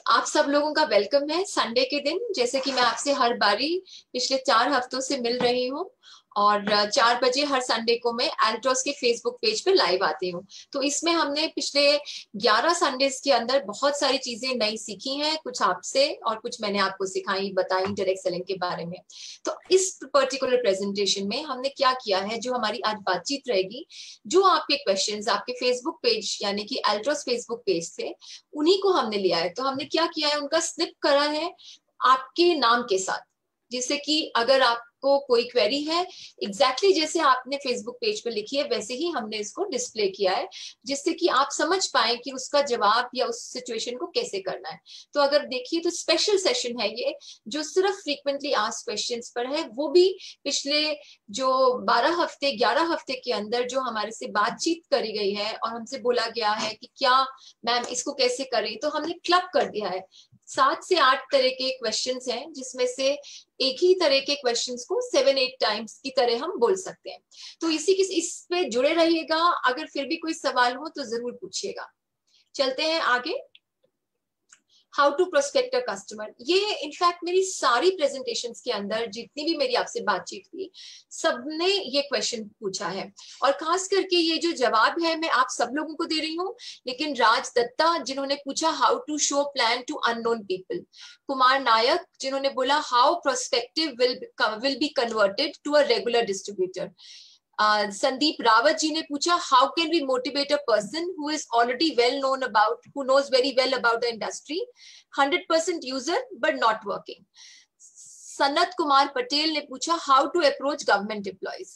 आप सब लोगों का वेलकम है संडे के दिन। जैसे कि मैं आपसे हर बारी पिछले 4 हफ्तों से मिल रही हूँ और 4 बजे हर संडे को मैं एल्ट्रॉस के फेसबुक पेज पे लाइव आती हूँ। तो इसमें हमने पिछले 11 संडेज के अंदर बहुत सारी चीजें नई सीखी हैं, कुछ आपसे और कुछ मैंने आपको सिखाई बताई डायरेक्ट सेलिंग के बारे में। तो इस पर्टिकुलर प्रेजेंटेशन में हमने क्या किया है, जो हमारी आज बातचीत रहेगी, जो आपके क्वेश्चंस आपके फेसबुक पेज यानी कि एल्ट्रॉस फेसबुक पेज थे, उन्हीं को हमने लिया है। तो हमने क्या किया है, उनका स्निप करा है आपके नाम के साथ, जिससे कि अगर आपको कोई क्वेरी है एग्जैक्टली जैसे आपने फेसबुक पेज पे लिखी है वैसे ही हमने इसको डिस्प्ले किया है, जिससे कि आप समझ पाए कि उसका जवाब या उस सिचुएशन को कैसे करना है। तो अगर देखिए तो स्पेशल सेशन है ये, जो सिर्फ फ्रीक्वेंटली आस्क्ड क्वेश्चंस पर है, वो भी पिछले जो 12 हफ्ते 11 हफ्ते के अंदर जो हमारे से बातचीत करी गई है और हमसे बोला गया है कि क्या मैम इसको कैसे करें, तो हमने क्लब कर दिया है। 7 से 8 तरह के क्वेश्चंस हैं, जिसमें से एक ही तरह के क्वेश्चंस को 7-8 टाइम्स की तरह हम बोल सकते हैं। तो इस पे जुड़े रहिएगा। अगर फिर भी कोई सवाल हो तो जरूर पूछिएगा। चलते हैं आगे। How to prospect a customer, ये इनफैक्ट मेरी सारी प्रेजेंटेशंस के अंदर जितनी भी मेरी आपसे बातचीत हुई, सबने ये क्वेश्चन पूछा है। और खास करके ये जो जवाब है मैं आप सब लोगों को दे रही हूँ, लेकिन राज दत्ता जिन्होंने पूछा how to show plan to unknown people, Kumar Nayak जिन्होंने बोला how prospective will be converted to a regular distributor, Sandeep Rawat ji ने पूछा how can we motivate a person who is already well known about, who knows very well about the industry, 100% user but not working. Sanat Kumar Patel ने पूछा how to approach government employees.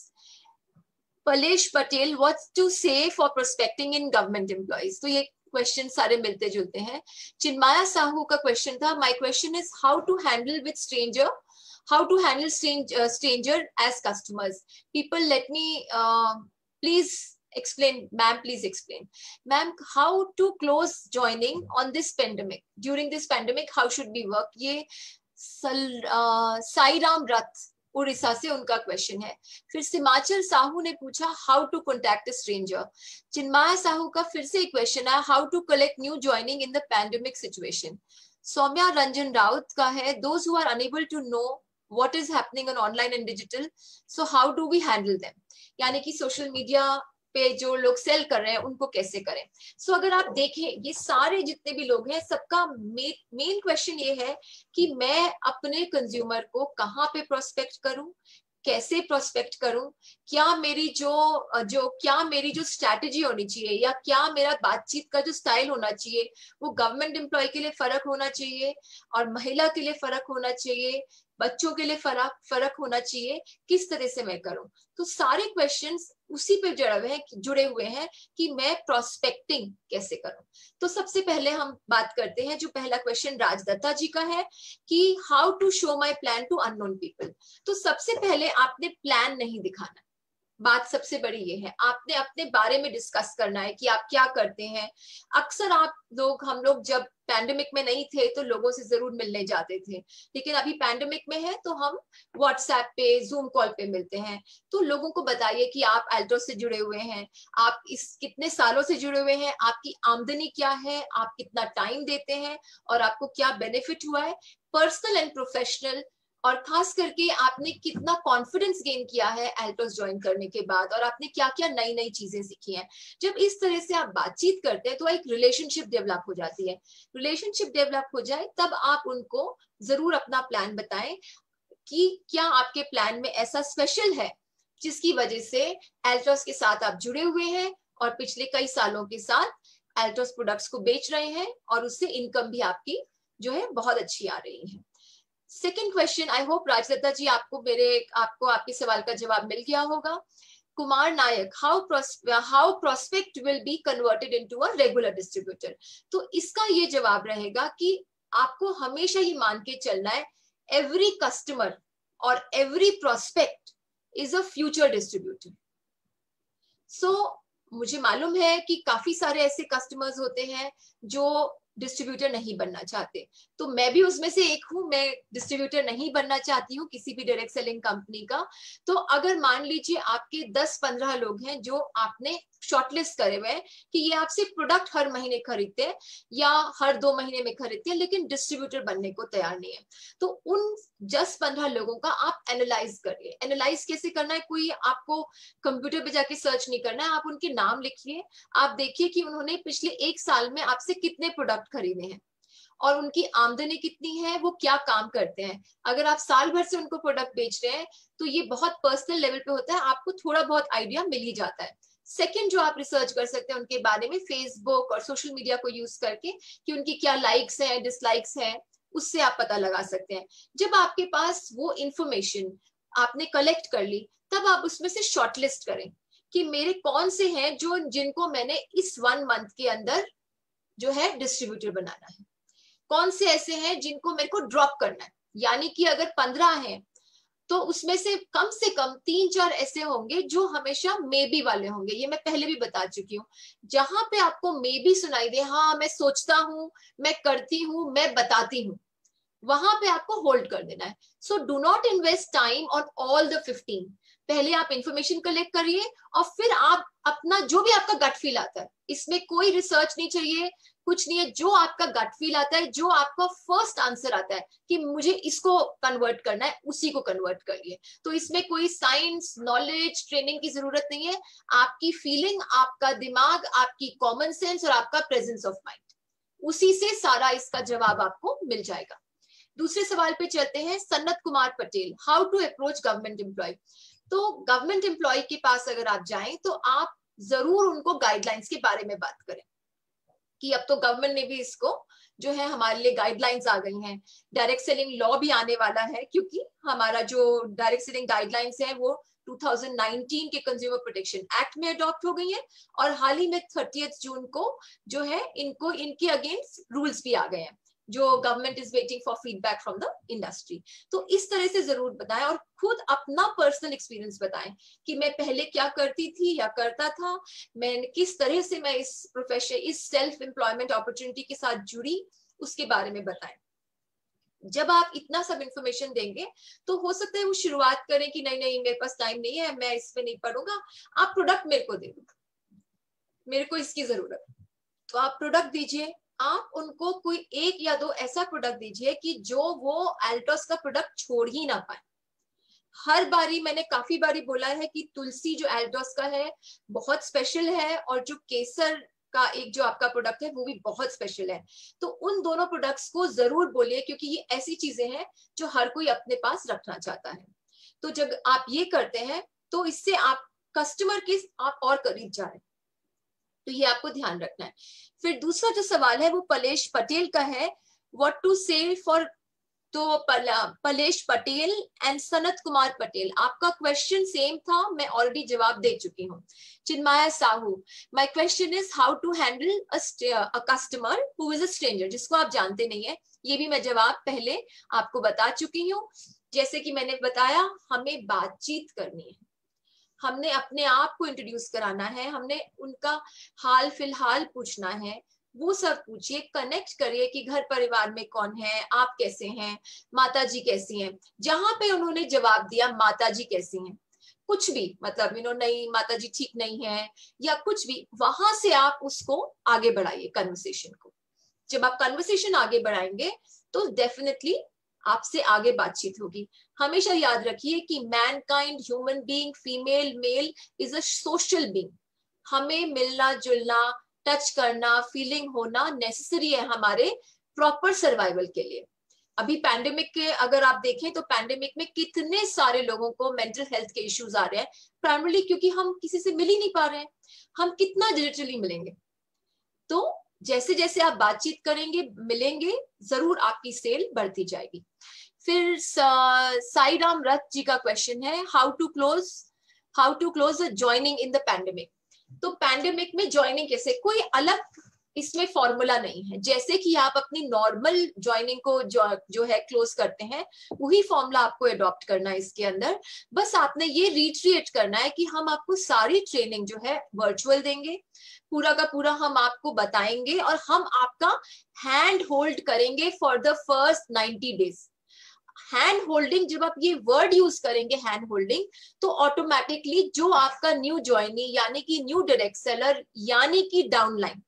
Palesh Patel what's to say for prospecting in government employees. तो ये question सारे मिलते जुलते हैं। चिन्मया साहू का question था my question is how to handle with stranger, how to handle stranger as customers. People, let me please explain, ma'am, please explain. Ma'am, how to close joining on this pandemic, during this pandemic how should we work? ये साईराम रथ उड़ीसा से उनका question है। फिर सिमाचल साहू ने पूछा how to contact a stranger. Chinmaya Sahu का फिर से क्वेश्चन है how to collect new joining in the pandemic situation. Soumya Ranjan Rout का है those who are unable to know what is happening on online and digital, so how do we handle them, यानी कि social media पे जो लोग cell कर रहे हैं उनको कैसे करें। सो अगर आप देखें ये सारे जितने भी लोग हैं, सबका मेन क्वेश्चन ये है कि मैं अपने कंज्यूमर को कहाँ पे प्रोस्पेक्ट करूं, कैसे प्रोस्पेक्ट करूं, क्या मेरी जो स्ट्रैटेजी होनी चाहिए या क्या मेरा बातचीत का जो स्टाइल होना चाहिए वो गवर्नमेंट एम्प्लॉय के लिए फर्क होना चाहिए और महिला के लिए फर्क होना चाहिए, बच्चों के लिए फर्क होना चाहिए, किस तरह से मैं करूं। तो सारे क्वेश्चंस उसी पे जुड़े हुए हैं कि मैं प्रोस्पेक्टिंग कैसे करूं। तो सबसे पहले हम बात करते हैं, जो पहला क्वेश्चन राजदत्ता जी का है कि how to show my plan to unknown people. तो सबसे पहले आपने प्लान नहीं दिखाना, बात सबसे बड़ी ये है, आपने अपने बारे में डिस्कस करना है कि आप क्या करते हैं। अक्सर हम लोग जब पैंडेमिक में नहीं थे तो लोगों से जरूर मिलने जाते थे, लेकिन अभी पैंडेमिक में है तो हम व्हाट्सएप पे जूम कॉल पे मिलते हैं। तो लोगों को बताइए कि आप एल्ट्रॉस से जुड़े हुए हैं, आप इस कितने सालों से जुड़े हुए हैं, आपकी आमदनी क्या है, आप कितना टाइम देते हैं और आपको क्या बेनिफिट हुआ है पर्सनल एंड प्रोफेशनल, और खास करके आपने कितना कॉन्फिडेंस गेन किया है एल्ट्रॉस ज्वाइन करने के बाद और आपने क्या क्या नई नई चीजें सीखी हैं। जब इस तरह से आप बातचीत करते हैं तो एक रिलेशनशिप डेवलप हो जाती है। रिलेशनशिप डेवलप हो जाए तब आप उनको जरूर अपना प्लान बताएं कि क्या आपके प्लान में ऐसा स्पेशल है जिसकी वजह से एल्ट्रॉस के साथ आप जुड़े हुए हैं और पिछले कई सालों के साथ एल्ट्रॉस प्रोडक्ट्स को बेच रहे हैं और उससे इनकम भी आपकी जो है बहुत अच्छी आ रही है। Second question, I hope Raj Dutta ji आपको आपके सवाल का जवाब मिल गया होगा। Kumar Nayak, how prospect will be converted into a regular distributor. तो इसका ये जवाब रहेगा कि आपको हमेशा ये मान के चलना है एवरी कस्टमर और every prospect is a future distributor. So मुझे मालूम है कि काफी सारे ऐसे कस्टमर्स होते हैं जो डिस्ट्रीब्यूटर नहीं बनना चाहते। तो मैं भी उसमें से एक हूँ, मैं डिस्ट्रीब्यूटर नहीं बनना चाहती हूँ किसी भी डायरेक्ट सेलिंग कंपनी का। तो अगर मान लीजिए आपके 10-15 लोग हैं जो आपने शॉर्टलिस्ट करे हुए हैं कि ये आपसे प्रोडक्ट हर महीने खरीदते हैं या हर 2 महीने में खरीदते हैं, लेकिन डिस्ट्रीब्यूटर बनने को तैयार नहीं है, तो उन 10-15 लोगों का आप एनालाइज करिए। एनालाइज कैसे करना है, कोई आपको कंप्यूटर पे जाके सर्च नहीं करना है, आप उनके नाम लिखिए, आप देखिए कि उन्होंने पिछले 1 साल में आपसे कितने प्रोडक्ट खरीदे हैं और उनकी आमदनी कितनी है, वो क्या काम करते हैं। अगर आप साल भर से उनको प्रोडक्ट बेच रहे हैं तो ये बहुत पर्सनल लेवल पे होता है, आपको थोड़ा बहुत आइडिया मिल ही जाता है। सेकंड जो आप रिसर्च कर सकते हैं उनके बारे में, फेसबुक और सोशल मीडिया को यूज करके कि उनकी क्या लाइक्स हैं, डिसलाइक्स हैं, उससे आप पता लगा सकते हैं। जब आपके पास वो इंफॉर्मेशन आपने कलेक्ट कर ली, तब आप उसमें से शॉर्टलिस्ट करें कि मेरे कौन से हैं जो जिनको मैंने इस 1 मंथ के अंदर जो है डिस्ट्रीब्यूटर बनाना है, कौन से ऐसे हैं जिनको मेरे को ड्रॉप करना है। यानी कि अगर 15 हैं तो उसमें से कम 3-4 ऐसे होंगे जो हमेशा मे बी वाले होंगे। ये मैं पहले भी बता चुकी हूँ। जहां पे आपको मे बी सुनाई दे, हाँ मैं सोचता हूँ, मैं करती हूँ, मैं बताती हूँ, वहां पे आपको होल्ड कर देना है। So do not invest time on all the 15। पहले आप इंफॉर्मेशन कलेक्ट करिए और फिर आप अपना जो भी आपका गट फील आता है, इसमें कोई रिसर्च नहीं चाहिए, कुछ नहीं है, जो आपका गट फील आता है, जो आपका फर्स्ट आंसर आता है कि मुझे इसको कन्वर्ट करना है, उसी को कन्वर्ट करिए। तो इसमें कोई साइंस, नॉलेज, ट्रेनिंग की जरूरत नहीं है। आपकी फीलिंग, आपका दिमाग, आपकी कॉमन सेंस और आपका प्रेजेंस ऑफ माइंड, उसी से सारा इसका जवाब आपको मिल जाएगा। दूसरे सवाल पे चलते हैं। Sanat Kumar Patel, how to approach government employee. तो गवर्नमेंट एम्प्लॉय के पास अगर आप जाएं तो आप जरूर उनको गाइडलाइंस के बारे में बात करें कि अब तो गवर्नमेंट ने भी इसको जो है हमारे लिए गाइडलाइंस आ गई हैं। डायरेक्ट सेलिंग लॉ भी आने वाला है, क्योंकि हमारा जो डायरेक्ट सेलिंग गाइडलाइंस है वो 2019 के कंज्यूमर प्रोटेक्शन एक्ट में अडॉप्ट हो गई है और हाल ही में 30 जून को जो है इनको इनके अगेंस्ट रूल्स भी आ गए हैं, जो government is waiting for feedback from the industry. तो इस तरह से जरूर बताएं और खुद अपना पर्सनल एक्सपीरियंस बताएं कि मैं पहले क्या करती थी या करता था, मैं किस तरह से मैं इस प्रोफेशन, इस सेल्फ एम्प्लॉयमेंट अपॉर्चुनिटी के साथ जुड़ी, उसके बारे में बताएं। जब आप इतना सब इंफॉर्मेशन देंगे तो हो सकता है वो शुरुआत करें कि नहीं नहीं मेरे पास टाइम नहीं है, मैं इस पे नहीं पढ़ूंगा, आप प्रोडक्ट मेरे को दे दो, मेरे को इसकी जरूरत है। तो आप प्रोडक्ट दीजिए, आप उनको कोई 1 या 2 ऐसा प्रोडक्ट दीजिए कि जो वो एल्टोस का प्रोडक्ट छोड़ ही ना पाए। हर बारी मैंने काफी बारी बोला है कि तुलसी जो एल्टोस का है बहुत स्पेशल है और जो केसर का एक जो आपका प्रोडक्ट है वो भी बहुत स्पेशल है। तो उन दोनों प्रोडक्ट्स को जरूर बोलिए, क्योंकि ये ऐसी चीजें हैं जो हर कोई अपने पास रखना चाहता है। तो जब आप ये करते हैं तो इससे आप कस्टमर के आप और करीब जा रहे हैं, तो ये आपको ध्यान रखना है। फिर दूसरा जो सवाल है वो पलेश पटेल का है, व्हाट टू से फॉर। तो पलेश पटेल एंड सनत कुमार पटेल, आपका क्वेश्चन सेम था, मैं ऑलरेडी जवाब दे चुकी हूँ। Chinmaya Sahu, my question is how to handle a customer who is a stranger, जिसको आप जानते नहीं है। ये भी मैं जवाब पहले आपको बता चुकी हूँ। जैसे कि मैंने बताया, हमें बातचीत करनी है, हमने अपने आप को इंट्रोड्यूस कराना है, हमने उनका हाल फिलहाल पूछना है, वो सब पूछिए, कनेक्ट करिए कि घर परिवार में कौन है, आप कैसे हैं, माता जी कैसी हैं। जहां पे उन्होंने जवाब दिया माता जी कैसी हैं, कुछ भी मतलब नहीं माता जी ठीक नहीं है या कुछ भी, वहां से आप उसको आगे बढ़ाइए कन्वर्सेशन को। जब आप कन्वर्सेशन आगे बढ़ाएंगे तो डेफिनेटली आपसे आगे बातचीत होगी। हमेशा याद रखिए कि mankind, human being, female, male is a social being. हमें मिलना जुलना, टच करना, फीलिंग होना नेसेसरी है हमारे प्रॉपर सर्वाइवल के लिए। अभी पैंडेमिक के अगर आप देखें तो पैंडेमिक में कितने सारे लोगों को मेंटल हेल्थ के इश्यूज आ रहे हैं, प्राइमरली क्योंकि हम किसी से मिल ही नहीं पा रहे हैं। हम कितना डिजिटली मिलेंगे, तो जैसे जैसे आप बातचीत करेंगे, मिलेंगे, जरूर आपकी सेल बढ़ती जाएगी। फिर साईराम रथ जी का क्वेश्चन है, how to close joining in the pandemic. तो पैंडेमिक में ज्वाइनिंग कैसे, कोई अलग इसमें फॉर्मूला नहीं है। जैसे कि आप अपनी नॉर्मल ज्वाइनिंग को जो है क्लोज करते हैं, वही फॉर्मूला आपको अडॉप्ट करना है इसके अंदर। बस आपने ये रिट्रीट करना है कि हम आपको सारी ट्रेनिंग जो है वर्चुअल देंगे, पूरा का पूरा हम आपको बताएंगे और हम आपका हैंड होल्ड करेंगे for the first 90 days. Hand holding, जब आप ये वर्ड यूज करेंगे हैंड होल्डिंग, तो ऑटोमेटिकली जो आपका न्यू ज्वाइनी यानी कि न्यू डायरेक्ट सेलर यानी कि डाउनलाइन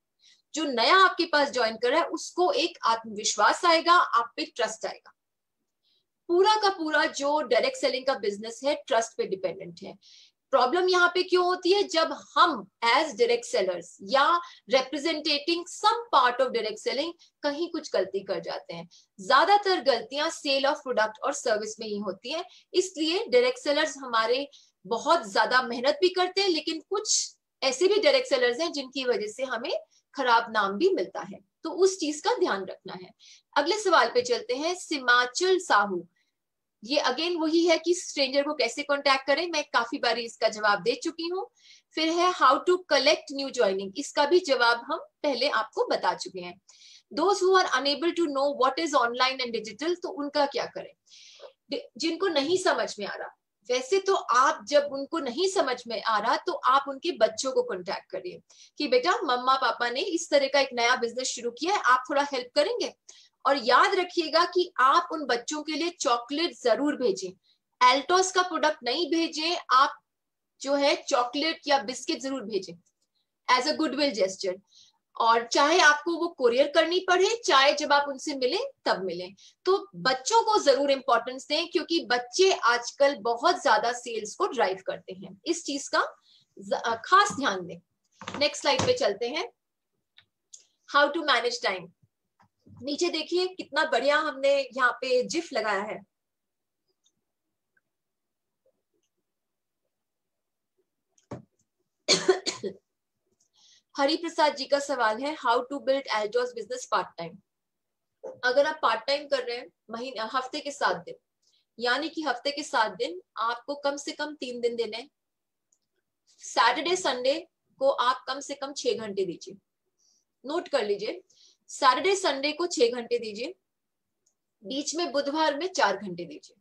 जो नया आपके पास ज्वाइन कर रहा है, उसको एक आत्मविश्वास आएगा, आप पे ट्रस्ट आएगा। पूरा का पूरा जो डायरेक्ट सेलिंग का बिजनेस है ट्रस्ट पे डिपेंडेंट है। प्रॉब्लम यहाँ पे क्यों होती है? जब हम एज डायरेक्ट सेलर्स या representing some part of direct selling कहीं कुछ गलती कर जाते हैं। ज्यादातर गलतियां सेल ऑफ प्रोडक्ट और सर्विस में ही होती है। इसलिए डायरेक्ट सेलर्स हमारे बहुत ज्यादा मेहनत भी करते हैं, लेकिन कुछ ऐसे भी डायरेक्ट सेलर्स हैं जिनकी वजह से हमें खराब नाम भी मिलता है, तो उस चीज का ध्यान रखना है। अगले सवाल पे चलते हैं। सिमाचल साहू, ये अगेन वही है कि स्ट्रेंजर को कैसे कांटेक्ट करें, मैं काफी बारी इसका जवाब दे चुकी हूँ। फिर है how to collect new joining, इसका भी जवाब हम पहले आपको बता चुके हैं। Those who are unable to know what is online and digital, तो उनका क्या करें? जिनको नहीं समझ में आ रहा, वैसे तो आप जब उनको नहीं समझ में आ रहा तो आप उनके बच्चों को कांटेक्ट करिए कि बेटा मम्मा पापा ने इस तरह का एक नया बिजनेस शुरू किया है, आप थोड़ा हेल्प करेंगे। और याद रखिएगा कि आप उन बच्चों के लिए चॉकलेट जरूर भेजें, एल्टोस का प्रोडक्ट नहीं भेजें, आप जो है चॉकलेट या बिस्किट जरूर भेजें एज अ गुडविल जेस्चर। और चाहे आपको वो कुरियर करनी पड़े, चाहे जब आप उनसे मिलें तब मिलें, तो बच्चों को जरूर इंपॉर्टेंस दें, क्योंकि बच्चे आजकल बहुत ज्यादा सेल्स को ड्राइव करते हैं। इस चीज का खास ध्यान दें। नेक्स्ट स्लाइड पे चलते हैं। How to manage time. नीचे देखिए कितना बढ़िया हमने यहाँ पे जिफ लगाया है। हरि प्रसाद जी का सवाल है, how to build Altos business part time. अगर आप पार्ट टाइम कर रहे हैं महीने हफ्ते के 7 दिन, यानी कि हफ्ते के 7 दिन आपको कम से कम 3 दिन देने हैं। सैटरडे संडे को आप कम से कम 6 घंटे दीजिए। नोट कर लीजिए, सैटरडे संडे को 6 घंटे दीजिए, बीच में बुधवार में 4 घंटे दीजिए।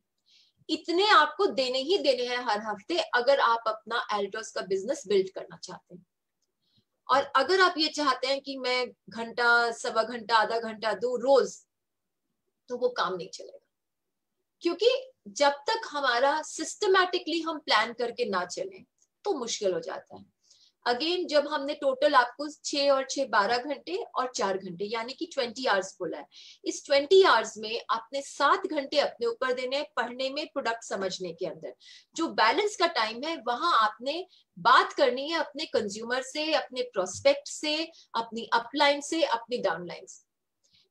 इतने आपको देने ही देने हैं हर हफ्ते, अगर आप अपना एल्टोस का बिजनेस बिल्ड करना चाहते हैं। और अगर आप ये चाहते हैं कि मैं घंटा, सवा घंटा, आधा घंटा दूं रोज, तो वो काम नहीं चलेगा। क्योंकि जब तक हमारा सिस्टमैटिकली हम प्लान करके ना चलें तो मुश्किल हो जाता है। अगेन जब हमने टोटल आपको 6 और 6 12 घंटे और 4 घंटे यानी कि 20 आवर्स बोला है, इस 20 आवर्स में आपने 7 घंटे अपने ऊपर देने, पढ़ने में, प्रोडक्ट समझने के अंदर। जो बैलेंस का टाइम है वहां आपने बात करनी है अपने कंज्यूमर से, अपने प्रोस्पेक्ट से, अपनी अपलाइन से, अपनी डाउनलाइन से,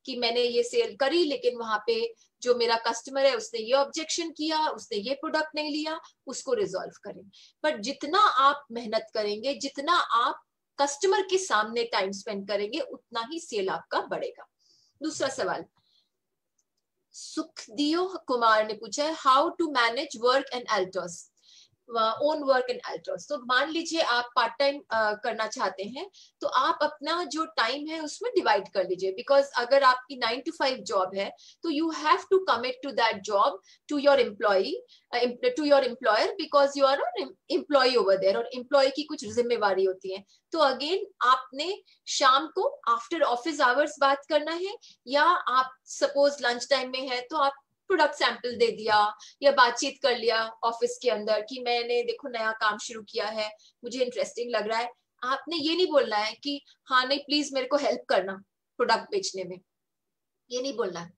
कि मैंने ये सेल करी लेकिन वहां पे जो मेरा कस्टमर है उसने ये ऑब्जेक्शन किया, उसने ये प्रोडक्ट नहीं लिया, उसको रिजॉल्व करें। पर जितना आप मेहनत करेंगे, जितना आप कस्टमर के सामने टाइम स्पेंड करेंगे, उतना ही सेल आपका बढ़ेगा। दूसरा सवाल सुखदियो कुमार ने पूछा है, how to manage work and Altos, own work in Altos. तो मान लीजिए आप पार्ट टाइम करना चाहते हैं, तो आप अपना जो टाइम है उसमें डिवाइड कर लीजिए। बिकॉज अगर आपकी 9 to 5 जॉब है तो you have to commit to that job to your employee, to your employer, because you are an employee over there, और एम्प्लॉय की कुछ जिम्मेवारी होती है। तो अगेन आपने शाम को आफ्टर ऑफिस आवर्स बात करना है, या आप सपोज लंच टाइम में है तो आप प्रोडक्ट सैंपल दे दिया या बातचीत कर लिया ऑफिस के अंदर कि मैंने देखो नया काम शुरू किया है, मुझे इंटरेस्टिंग लग रहा है। आपने ये नहीं बोलना है कि हाँ नहीं प्लीज मेरे को हेल्प करना प्रोडक्ट बेचने में, ये नहीं बोलना है।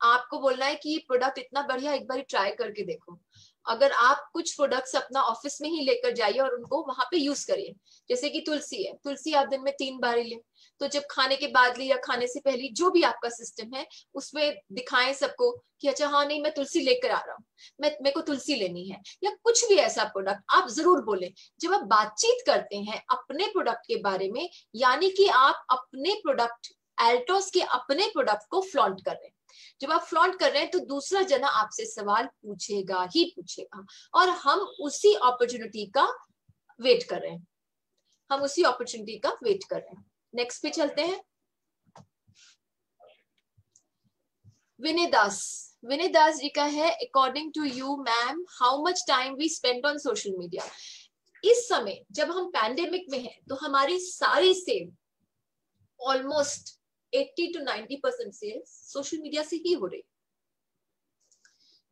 आपको बोलना है कि ये प्रोडक्ट इतना बढ़िया, एक बार ट्राई करके देखो। अगर आप कुछ प्रोडक्ट्स अपना ऑफिस में ही लेकर जाइए और उनको वहां पे यूज करिए। जैसे कि तुलसी है, तुलसी आप दिन में 3 बार ही लें, तो जब खाने के बाद ली या खाने से पहले, जो भी आपका सिस्टम है उसमें दिखाएं सबको कि अच्छा हाँ नहीं मैं तुलसी लेकर आ रहा हूँ, मेरे को तुलसी लेनी है, या कुछ भी ऐसा प्रोडक्ट आप जरूर बोले। जब आप बातचीत करते हैं अपने प्रोडक्ट के बारे में, यानी कि आप अपने प्रोडक्ट, एल्टोस के अपने प्रोडक्ट को फ्लॉन्ट कर रहे हैं। जब आप फ्लॉन्ट कर रहे हैं तो दूसरा जना आपसे सवाल पूछेगा ही पूछेगा, और हम उसी अपॉर्चुनिटी का वेट कर रहे हैं, हम उसी अपॉर्चुनिटी का वेट कर रहे हैं। नेक्स्ट पे चलते हैं। विनय दास, विनय दास जी का है, according to you ma'am how much time we spend on social media. इस समय जब हम पैंडेमिक में हैं तो हमारी सारी sale almost 80 to 90% sales social media से ही हो रही।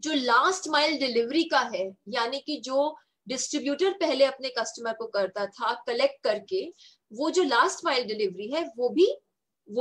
जो लास्ट माइल डिलीवरी का है, यानी कि जो डिस्ट्रीब्यूटर पहले अपने कस्टमर को करता था कलेक्ट करके, वो जो लास्ट माइल डिलीवरी है वो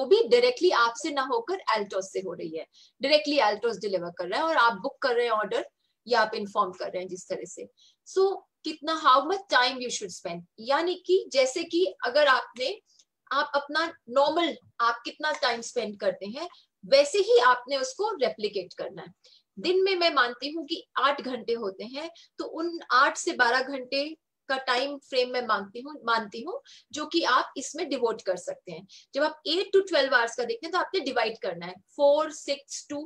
भी डायरेक्टली आपसे ना होकर एल्टोस से हो रही है। डायरेक्टली एल्टोस डिलीवर कर रहा है और आप बुक कर रहे हैं ऑर्डर या आप इन्फॉर्म कर रहे हैं जिस तरह से। सो कितना, how much time you should spend, यानी कि जैसे कि अगर आप अपना नॉर्मल आप कितना टाइम स्पेंड करते हैं वैसे ही आपने उसको रेप्लिकेट करना है। दिन में मैं मानती हूँ कि 8 घंटे होते हैं, तो उन 8 से 12 घंटे का टाइम फ्रेम में मानती हूँ जो कि आप इसमें डिवोट कर सकते हैं। जब आप 8 to 12 आवर्स का देखते हैं तो आपने डिवाइड करना है 4, 6, 2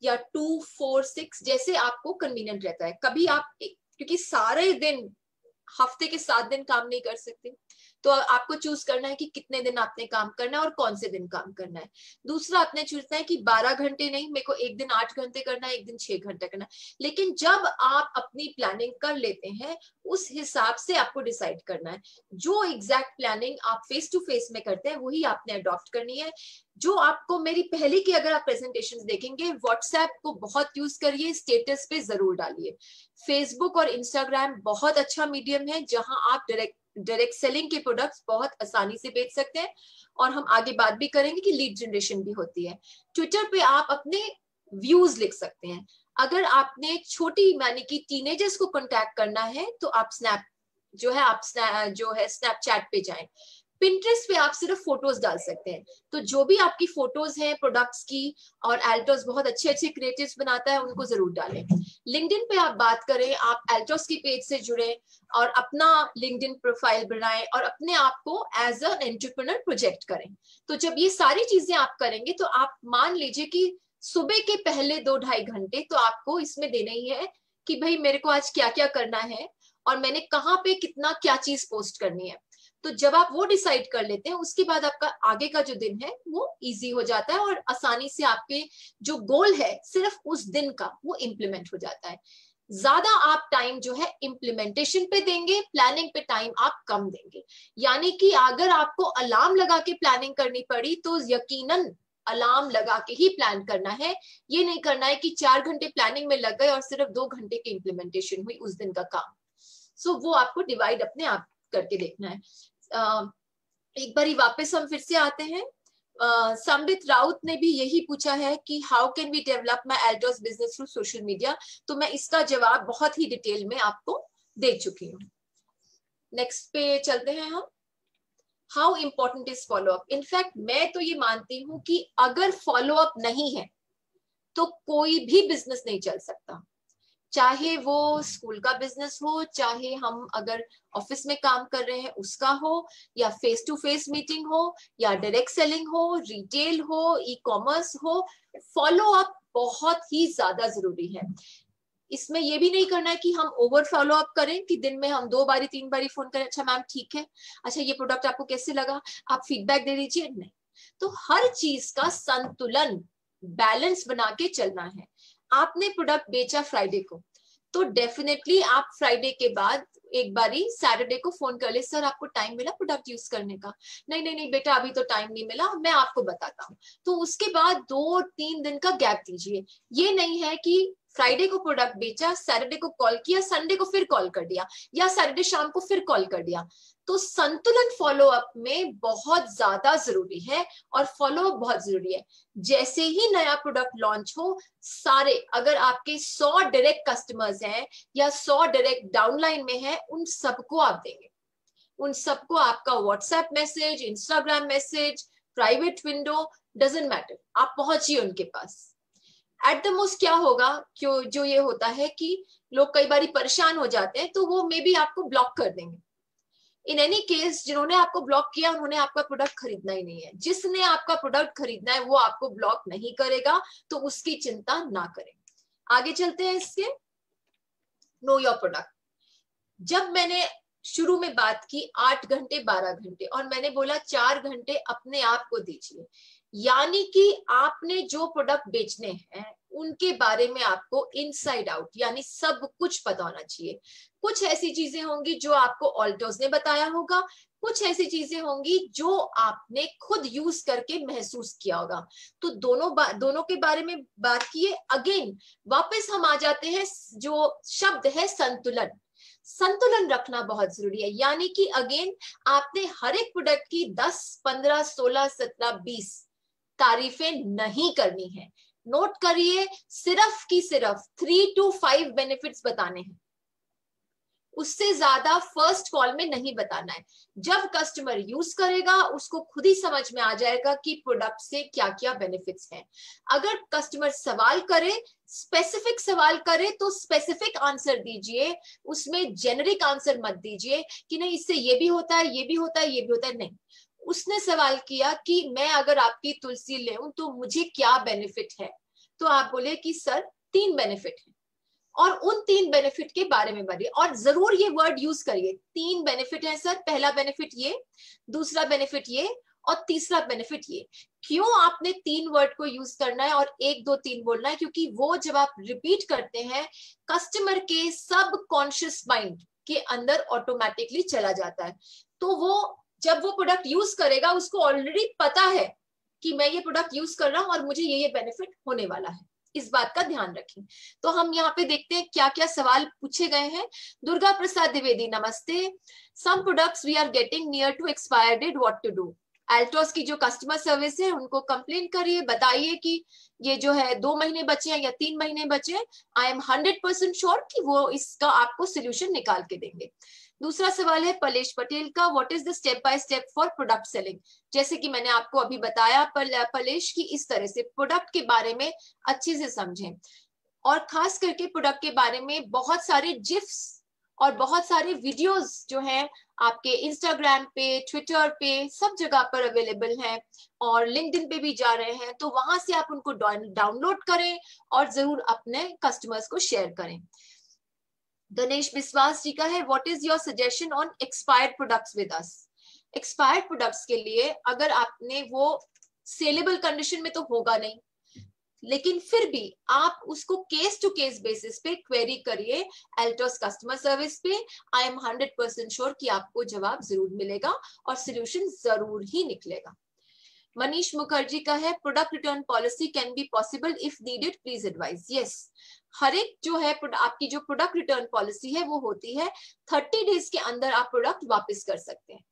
या 2, 4, 6 जैसे आपको कन्वीनियंट रहता है। कभी आप, क्योंकि सारे दिन हफ्ते के 7 दिन काम नहीं कर सकते, तो आपको चूज करना है कि कितने दिन आपने काम करना है और कौन से दिन काम करना है। दूसरा आपने चूजना है कि 12 घंटे नहीं, मेरे को एक दिन 8 घंटे करना है, एक दिन 6 घंटे करना है। लेकिन जब आप अपनी प्लानिंग कर लेते हैं उस हिसाब से आपको डिसाइड करना है। जो एग्जैक्ट प्लानिंग आप फेस टू फेस में करते हैं वही आपने अडॉप्ट करनी है। जो आपको मेरी पहले की अगर आप प्रेजेंटेशन देखेंगे, व्हाट्सएप को बहुत यूज करिए, स्टेटस पे जरूर डालिए। फेसबुक और इंस्टाग्राम बहुत अच्छा मीडियम है जहां आप डायरेक्ट सेलिंग के प्रोडक्ट्स बहुत आसानी से बेच सकते हैं, और हम आगे बात भी करेंगे कि लीड जनरेशन भी होती है। ट्विटर पे आप अपने व्यूज लिख सकते हैं। अगर आपने छोटी यानी कि टीनेजर्स को कांटेक्ट करना है तो आप स्नैपचैट पे जाएं। पिंटरेस्ट पे आप सिर्फ फोटोज डाल सकते हैं, तो जो भी आपकी फोटोज हैं प्रोडक्ट्स की, और एल्टोस बहुत अच्छे अच्छे क्रिएटिव्स बनाता है, उनको जरूर डालें। लिंक्डइन पे आप बात करें, आप एल्टोस की पेज से जुड़े और अपना लिंक्डइन प्रोफाइल बनाएं और अपने आप को एज एन एंटरप्रेन्योर प्रोजेक्ट करें। तो जब ये सारी चीजें आप करेंगे तो आप मान लीजिए कि सुबह के पहले 2-2.5 घंटे तो आपको इसमें देना ही है कि भाई मेरे को आज क्या क्या करना है और मैंने कहाँ पे कितना क्या चीज पोस्ट करनी है। तो जब आप वो डिसाइड कर लेते हैं उसके बाद आपका आगे का जो दिन है वो इजी हो जाता है और आसानी से आपके जो गोल है सिर्फ उस दिन का वो इम्प्लीमेंट हो जाता है। ज्यादा आप टाइम जो है इम्प्लीमेंटेशन पे देंगे, प्लानिंग पे टाइम आप कम देंगे। यानी कि अगर आपको अलार्म लगा के प्लानिंग करनी पड़ी तो यकीनन अलार्म लगा के ही प्लान करना है। ये नहीं करना है कि 4 घंटे प्लानिंग में लग गए और सिर्फ 2 घंटे की इम्प्लीमेंटेशन हुई उस दिन का काम। सो वो आपको डिवाइड अपने आप करके देखना है। एक बारी वापस हम फिर से आते हैं। समृत राउत ने भी यही पूछा है कि how can we develop my Altos business through social media, तो मैं इसका जवाब बहुत ही डिटेल में आपको दे चुकी हूँ। नेक्स्ट पे चलते हैं हम। How important is follow up. In fact मैं तो ये मानती हूँ कि अगर फॉलोअप नहीं है तो कोई भी बिजनेस नहीं चल सकता। चाहे वो स्कूल का बिजनेस हो, चाहे हम अगर ऑफिस में काम कर रहे हैं उसका हो, या फेस टू फेस मीटिंग हो, या डायरेक्ट सेलिंग हो, रिटेल हो, ई कॉमर्स हो, फॉलो अप बहुत ही ज्यादा जरूरी है। इसमें ये भी नहीं करना है कि हम ओवर फॉलो अप करें कि दिन में हम 2 बारी 3 बारी फोन करें, अच्छा मैम ठीक है, अच्छा ये प्रोडक्ट आपको कैसे लगा, आप फीडबैक दे दीजिए। नहीं, तो हर चीज का संतुलन, बैलेंस बना के चलना है। आपने प्रोडक्ट बेचा फ्राइडे को, तो डेफिनेटली आप फ्राइडे के बाद एक बारी सैटरडे को फोन कर ले, सर आपको टाइम मिला प्रोडक्ट यूज करने का? नहीं नहीं नहीं बेटा अभी तो टाइम नहीं मिला, मैं आपको बताता हूँ। तो उसके बाद 2-3 दिन का गैप दीजिए। ये नहीं है कि फ्राइडे को प्रोडक्ट बेचा, सैटरडे को कॉल किया, संडे को फिर कॉल कर दिया, या सैटरडे शाम को फिर कॉल कर दिया। तो संतुलन फॉलो अप में बहुत ज्यादा जरूरी है और फॉलो अप बहुत जरूरी है। जैसे ही नया प्रोडक्ट लॉन्च हो, सारे, अगर आपके 100 डायरेक्ट कस्टमर्स हैं या 100 डायरेक्ट डाउनलाइन में हैं, उन सबको आप देंगे। उन सबको आपका WhatsApp message, Instagram message, private window, doesn't matter, आप पहुंचिए उनके पास। एट द मोस्ट क्या होगा, क्यों जो ये होता है कि लोग कई बार परेशान हो जाते हैं तो वो मे बी आपको ब्लॉक कर देंगे। इन एनी केस जिन्होंने आपको ब्लॉक किया उन्होंने आपका प्रोडक्ट खरीदना ही नहीं है। जिसने आपका प्रोडक्ट खरीदना है वो आपको ब्लॉक नहीं करेगा, तो उसकी चिंता ना करें। आगे चलते हैं इसके। Know your product. जब मैंने शुरू में बात की 8 घंटे 12 घंटे, और मैंने बोला 4 घंटे अपने आप को दीजिए। यानी कि आपने जो प्रोडक्ट बेचने हैं उनके बारे में आपको इनसाइड आउट यानी सब कुछ पता होना चाहिए। कुछ ऐसी चीजें होंगी जो आपको ऑल्टोस ने बताया होगा, कुछ ऐसी चीजें होंगी जो आपने खुद यूज करके महसूस किया होगा। तो दोनों के बारे में बात किए। अगेन वापस हम आ जाते हैं, जो शब्द है संतुलन। संतुलन रखना बहुत जरूरी है। यानी कि अगेन आपने हर एक प्रोडक्ट की 10, 15, 16, 17, 20 तारीफें नहीं करनी है। नोट करिए, सिर्फ की सिर्फ 3 to 5 बेनिफिट्स बताने हैं, उससे ज्यादा फर्स्ट कॉल में नहीं बताना है। जब कस्टमर यूज करेगा उसको खुद ही समझ में आ जाएगा कि प्रोडक्ट से क्या क्या बेनिफिट्स हैं। अगर कस्टमर सवाल करे, स्पेसिफिक सवाल करे, तो स्पेसिफिक आंसर दीजिए, उसमें जेनरिक आंसर मत दीजिए कि नहीं इससे ये भी होता है, ये भी होता है, ये भी होता है। नहीं, उसने सवाल किया कि मैं अगर आपकी तुलसी लेऊं तो मुझे क्या बेनिफिट है, तो आप बोले कि सर 3 बेनिफिट है, और उन 3 बेनिफिट के बारे में बताइए। और जरूर ये वर्ड यूज करिए, 3 बेनिफिट है सर, पहला बेनिफिट ये, दूसरा बेनिफिट ये, और तीसरा बेनिफिट ये। क्यों आपने 3 वर्ड को यूज करना है और 1, 2, 3 बोलना है? क्योंकि वो जब आप रिपीट करते हैं कस्टमर के सब कॉन्शियस माइंड के अंदर ऑटोमेटिकली चला जाता है। तो वो जब वो प्रोडक्ट यूज करेगा उसको ऑलरेडी पता है कि मैं ये प्रोडक्ट यूज कर रहा हूं और मुझे ये बेनिफिट होने वाला है। इस बात का ध्यान रखें। तो हम यहाँ पे देखते हैं क्या क्या सवाल पूछे गए हैं। दुर्गा प्रसाद द्विवेदी, नमस्ते। Some products we are getting near to expire date, what to do? Altos की जो कस्टमर सर्विस है उनको कंप्लेन करिए, बताइए कि ये जो है 2 महीने बचे हैं या 3 महीने बचे हैं। आई एम 100% श्योर कि वो इसका आपको सोल्यूशन निकाल के देंगे। दूसरा सवाल है पलेश पटेल का, what is the step by step for product selling? जैसे कि मैंने आपको अभी बताया पलेश की, इस तरह से प्रोडक्ट के बारे में अच्छे से समझें, और खास करके प्रोडक्ट के बारे में बहुत सारे जिफ्स और बहुत सारे वीडियोस जो हैं आपके इंस्टाग्राम पे, ट्विटर पे, सब जगह पर अवेलेबल हैं, और लिंक्डइन पे भी जा रहे हैं। तो वहां से आप उनको डाउनलोड करें और जरूर अपने कस्टमर्स को शेयर करें। गणेश विश्वास जी का है, what is your suggestion on expired products with us? Expired products के लिए अगर आपने वो सेलेबल कंडीशन में तो होगा नहीं, लेकिन फिर भी आप उसको केस टू केस बेसिस पे क्वेरी करिए एल्टोस कस्टमर सर्विस पे। आई एम 100% श्योर कि आपको जवाब जरूर मिलेगा और सोल्यूशन जरूर ही निकलेगा। मनीष मुखर्जी का है, product return policy can be possible if needed, please advise. Yes, हर एक जो है आपकी जो प्रोडक्ट रिटर्न पॉलिसी है वो होती है 30 डेज के अंदर आप प्रोडक्ट वापस कर सकते हैं।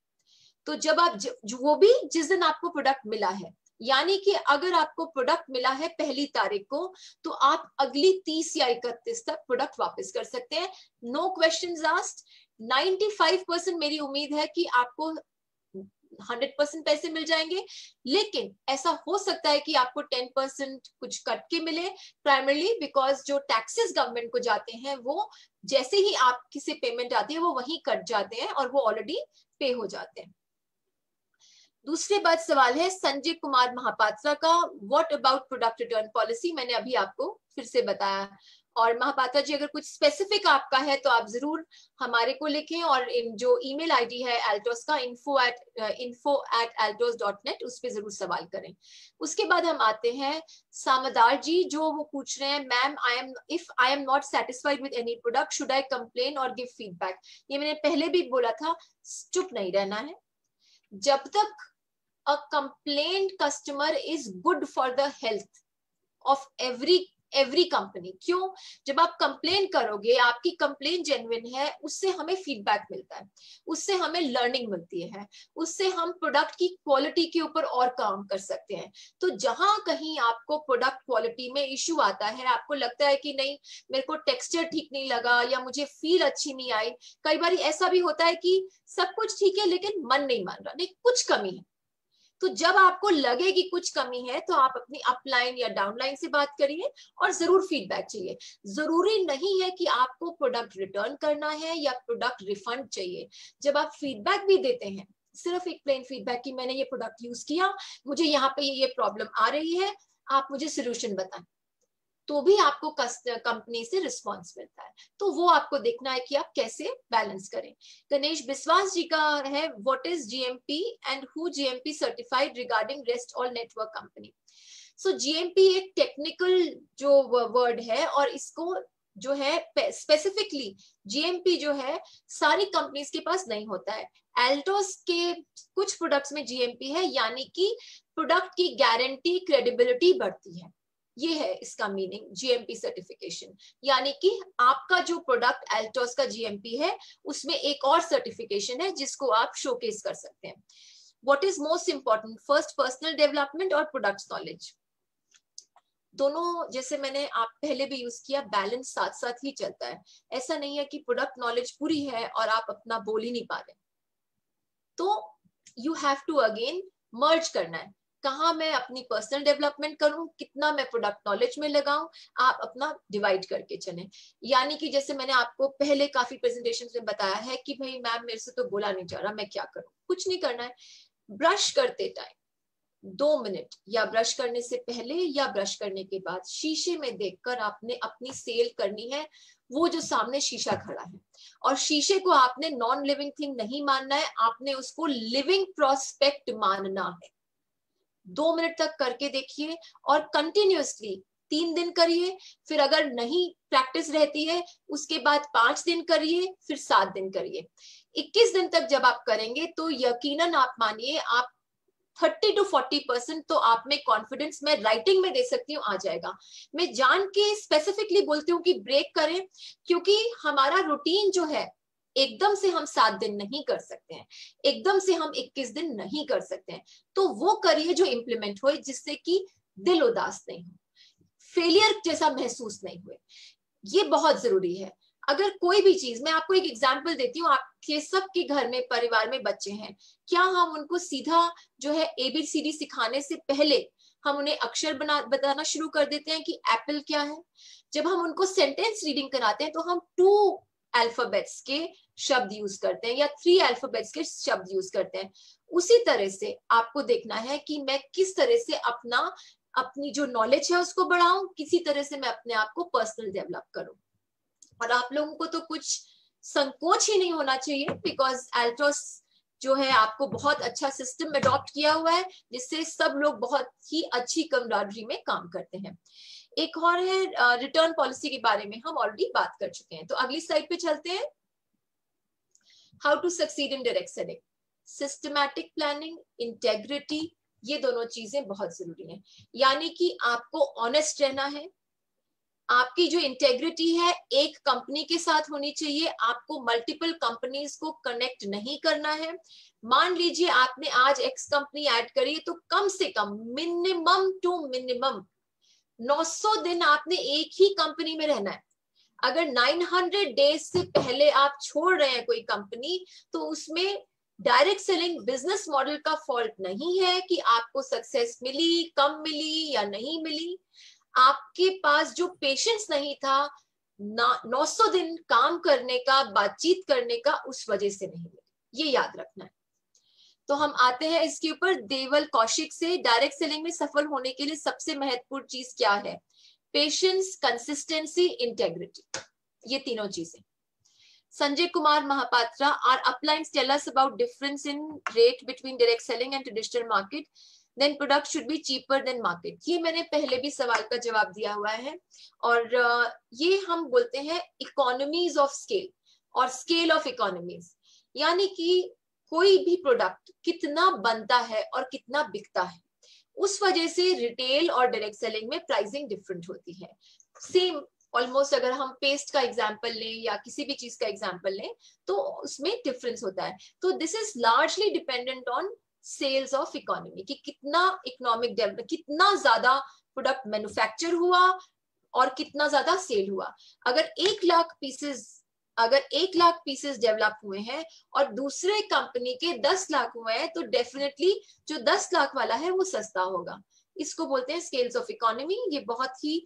तो जब आप वो भी जिस दिन आपको प्रोडक्ट मिला है, यानी कि अगर आपको प्रोडक्ट मिला है 1 तारीख को, तो आप अगली 30 या 31 तक प्रोडक्ट वापस कर सकते हैं। Know questions asked. 95% मेरी उम्मीद है कि आपको 100% पैसे मिल जाएंगे, लेकिन ऐसा हो सकता है कि आपको 10% कुछ कट के मिले, प्राइमरली बिकॉज जो टैक्सेस गवर्नमेंट को जाते हैं वो जैसे ही आपकी से पेमेंट आती है वो वहीं कट जाते हैं और वो ऑलरेडी पे हो जाते हैं। दूसरे बात सवाल है संजय कुमार महापात्रा का, what about product return policy? मैंने अभी आपको फिर से बताया। और महापात्रा जी, अगर कुछ स्पेसिफिक आपका है तो आप जरूर हमारे को लिखें, और जो ईमेल आईडी है एल्टोस का info@altos.net, उस पर जरूर सवाल करें। उसके बाद हम आते हैं सामदार जी, जो वो पूछ रहे हैं, ma'am if I am not satisfied with any product should I complain और गिव फीडबैक? ये मैंने पहले भी बोला था, चुप नहीं रहना है। जब तक a complained customer is good for the health of every company। क्यों? जब आप कंप्लेन करोगे, आपकी कंप्लेन जेन्युइन है, उससे हमें फीडबैक मिलता है, उससे हमें लर्निंग मिलती है, उससे हम प्रोडक्ट की क्वालिटी के ऊपर और काम कर सकते हैं। तो जहां कहीं आपको प्रोडक्ट क्वालिटी में इश्यू आता है, आपको लगता है कि नहीं मेरे को टेक्सचर ठीक नहीं लगा या मुझे फील अच्छी नहीं आई, कई बार ऐसा भी होता है कि सब कुछ ठीक है लेकिन मन नहीं मान रहा, नहीं कुछ कमी है, तो जब आपको लगे कि कुछ कमी है तो आप अपनी अपलाइन या डाउनलाइन से बात करिए और जरूर फीडबैक चाहिए। जरूरी नहीं है कि आपको प्रोडक्ट रिटर्न करना है या प्रोडक्ट रिफंड चाहिए। जब आप फीडबैक भी देते हैं, सिर्फ एक प्लेन फीडबैक कि मैंने ये प्रोडक्ट यूज किया, मुझे यहाँ पे ये प्रॉब्लम आ रही है, आप मुझे सोल्यूशन बताएं, तो भी आपको कंपनी से रिस्पॉन्स मिलता है। तो वो आपको देखना है कि आप कैसे बैलेंस करें। गणेश बिस्वास जी का है, what is GMP and who GMP certified regarding rest all network company. So GMP एक टेक्निकल जो वर्ड है, और इसको जो है स्पेसिफिकली जीएमपी जो है सारी कंपनीज के पास नहीं होता है। एल्टोस के कुछ प्रोडक्ट्स में जीएमपी है, यानी कि प्रोडक्ट की गारंटी क्रेडिबिलिटी बढ़ती है। ये है इसका मीनिंग जीएमपी सर्टिफिकेशन, यानी कि आपका जो प्रोडक्ट एल्टोस का जीएमपी है उसमें एक और सर्टिफिकेशन है जिसको आप शोकेस कर सकते हैं। What is most important, first personal development और प्रोडक्ट्स नॉलेज। दोनों जैसे मैंने आप पहले भी यूज किया, बैलेंस साथ साथ ही चलता है। ऐसा नहीं है कि प्रोडक्ट नॉलेज पूरी है और आप अपना बोल ही नहीं पा रहे। तो यू हैव टू अगेन मर्ज करना है, कहाँ मैं अपनी पर्सनल डेवलपमेंट करूं, कितना मैं प्रोडक्ट नॉलेज में लगाऊं, आप अपना डिवाइड करके चलें। यानी कि जैसे मैंने आपको पहले काफी प्रेजेंटेशन में बताया है कि भाई मैम मेरे से तो बोला नहीं जा रहा, मैं क्या करूं। कुछ नहीं करना है, ब्रश करते टाइम 2 मिनट या ब्रश करने से पहले या ब्रश करने के बाद शीशे में देखकर आपने अपनी सेल करनी है। वो जो सामने शीशा खड़ा है, और शीशे को आपने नॉन लिविंग थिंग नहीं मानना है, आपने उसको लिविंग प्रोस्पेक्ट मानना है। 2 मिनट तक करके देखिए और कंटिन्यूअसली 3 दिन करिए। फिर अगर नहीं प्रैक्टिस रहती है उसके बाद 5 दिन करिए, फिर 7 दिन करिए। 21 दिन तक जब आप करेंगे तो यकीनन आप मानिए आप 30 to 40% तो आप में कॉन्फिडेंस, मैं राइटिंग में दे सकती हूँ, आ जाएगा। मैं जान के स्पेसिफिकली बोलती हूँ कि ब्रेक करें, क्योंकि हमारा रूटीन जो है एकदम से हम 7 दिन नहीं कर सकते हैं, एकदम से हम 21 दिन नहीं कर सकते हैं। तो वो करिए जो इम्प्लीमेंट हो, जिससे कि दिल उदास नहीं हो, फेलियर जैसा महसूस नहीं हुए। ये बहुत जरूरी है। अगर कोई भी चीज, मैं आपको एक एग्जांपल देती हूँ, आपके सबके घर में परिवार में बच्चे हैं, क्या हम उनको सीधा जो है ABCD सिखाने से पहले हम उन्हें अक्षर बताना शुरू कर देते हैं कि एप्पल क्या है? जब हम उनको सेंटेंस रीडिंग कराते हैं तो हम 2 अल्फाबेट्स के शब्द यूज करते हैं या 3 अल्फाबेट्स के शब्द यूज करते हैं। उसी तरह से आपको देखना है कि मैं किस तरह से अपनी जो नॉलेज है उसको बढ़ाऊं, किसी तरह से मैं अपने आप को पर्सनल डेवलप करूं। और आप लोगों को तो कुछ संकोच ही नहीं होना चाहिए, बिकॉज एल्टोस जो है आपको बहुत अच्छा सिस्टम अडॉप्ट किया हुआ है, जिससे सब लोग बहुत ही अच्छी कमराडरी में काम करते हैं। एक और है रिटर्न पॉलिसी के बारे में हम ऑलरेडी बात कर चुके हैं। तो अगली स्लाइड पे चलते हैं। How to succeed in direct selling, systematic planning, integrity, ये दोनों चीजें बहुत जरूरी हैं। यानी कि आपको ऑनेस्ट रहना है, आपकी जो इंटेग्रिटी है एक कंपनी के साथ होनी चाहिए, आपको मल्टीपल कंपनीज को कनेक्ट नहीं करना है। मान लीजिए आपने आज एक्स कंपनी ऐड करी, तो कम से कम मिनिमम टू मिनिमम 900 दिन आपने एक ही कंपनी में रहना है। अगर 900 डेज से पहले आप छोड़ रहे हैं कोई कंपनी, तो उसमें डायरेक्ट सेलिंग बिजनेस मॉडल का फॉल्ट नहीं है कि आपको सक्सेस मिली, कम मिली या नहीं मिली। आपके पास जो पेशेंस नहीं था 900 दिन काम करने का, बातचीत करने का, उस वजह से नहीं मिली। ये याद रखना है। तो हम आते हैं इसके ऊपर देवल कौशिक से, डायरेक्ट सेलिंग में सफल होने के लिए सबसे महत्वपूर्ण चीज क्या है? पेशेंस, कंसिस्टेंसी, इंटेग्रिटी, ये तीनों चीजें। Sanjay Kumar Mahapatra, our uplines tell us about difference in rate between direct selling and traditional market, then product should be cheaper than market. ये मैंने पहले भी सवाल का जवाब दिया हुआ है, और ये हम बोलते हैं इकोनॉमीज ऑफ स्केल और स्केल ऑफ इकोनॉमीज। यानी कि कोई भी प्रोडक्ट कितना बनता है और कितना बिकता है, उस वजह से रिटेल और डायरेक्ट सेलिंग में प्राइसिंग डिफरेंट होती है। सेम ऑलमोस्ट अगर हम पेस्ट का एग्जांपल लें या किसी भी चीज का एग्जांपल लें, तो उसमें डिफरेंस होता है। तो this is largely dependent on sales of economy, कि कितना इकोनॉमिक डेवलपमेंट, कितना ज्यादा प्रोडक्ट मैन्युफैक्चर हुआ और कितना ज्यादा सेल हुआ। अगर 1 लाख पीसेस डेवलप हुए हैं और दूसरे कंपनी के 10 लाख हुए हैं, तो डेफिनेटली जो 10 लाख वाला है वो सस्ता होगा। इसको बोलते हैं स्केल्स ऑफ इकोनॉमी। ये बहुत ही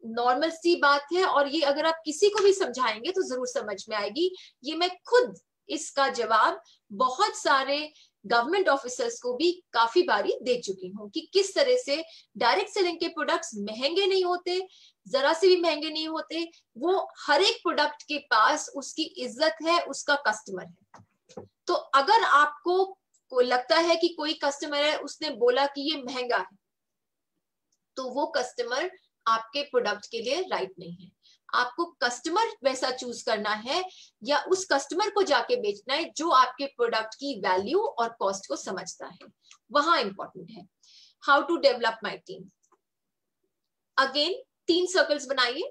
नॉर्मल सी बात है, और ये अगर आप किसी को भी समझाएंगे तो जरूर समझ में आएगी। ये मैं खुद इसका जवाब बहुत सारे गवर्नमेंट ऑफिसर्स को भी काफी बारी दे चुकी हूँ कि किस तरह से डायरेक्ट सेलिंग के प्रोडक्ट्स महंगे नहीं होते, जरा से भी महंगे नहीं होते। वो हर एक प्रोडक्ट के पास उसकी इज्जत है, उसका कस्टमर है। तो अगर आपको लगता है कि कोई कस्टमर है उसने बोला कि ये महंगा है, तो वो कस्टमर आपके प्रोडक्ट के लिए राइट नहीं है। आपको कस्टमर वैसा चूज करना है या उस कस्टमर को जाके बेचना है जो आपके प्रोडक्ट की वैल्यू और कॉस्ट को समझता है, वहां इंपॉर्टेंट है। How to develop my team, again 3 circles बनाइए।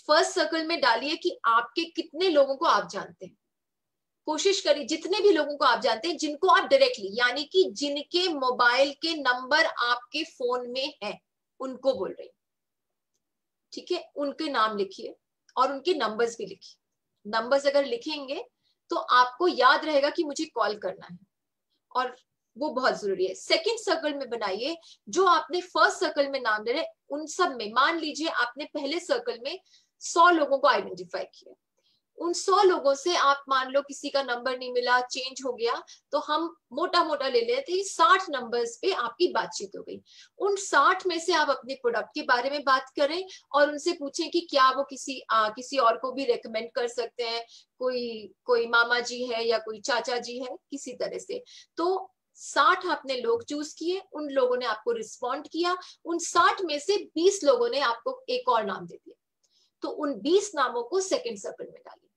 फर्स्ट सर्कल में डालिए कि आपके कितने लोगों को आप जानते हैं। कोशिश करिए जितने भी लोगों को आप जानते हैं, जिनको आप डायरेक्टली, यानी कि जिनके मोबाइल के नंबर आपके फोन में है, उनको बोल रही, ठीक है, उनके नाम लिखिए और उनके नंबर्स भी लिखिए। नंबर्स अगर लिखेंगे तो आपको याद रहेगा कि मुझे कॉल करना है, और वो बहुत जरूरी है। सेकंड सर्कल में बनाइए जो आपने फर्स्ट सर्कल में नाम दे रहे, उन सब में मान लीजिए आपने पहले सर्कल में 100 लोगों को आइडेंटिफाई किया। उन 100 लोगों से आप मान लो किसी का नंबर नहीं मिला, चेंज हो गया, तो हम मोटा मोटा ले लेते हैं 60 नंबर्स पे आपकी बातचीत हो गई। उन 60 में से आप अपने प्रोडक्ट के बारे में बात करें और उनसे पूछें कि क्या वो किसी और को भी रेकमेंड कर सकते हैं, कोई मामा जी है या कोई चाचा जी है, किसी तरह से। तो 60 आपने लोग चूज किए, उन लोगों ने आपको रिस्पॉन्ड किया, उन 60 में से 20 लोगों ने आपको एक और नाम दे दिया, तो उन 20 नामों को सेकंड सर्कल में डालिए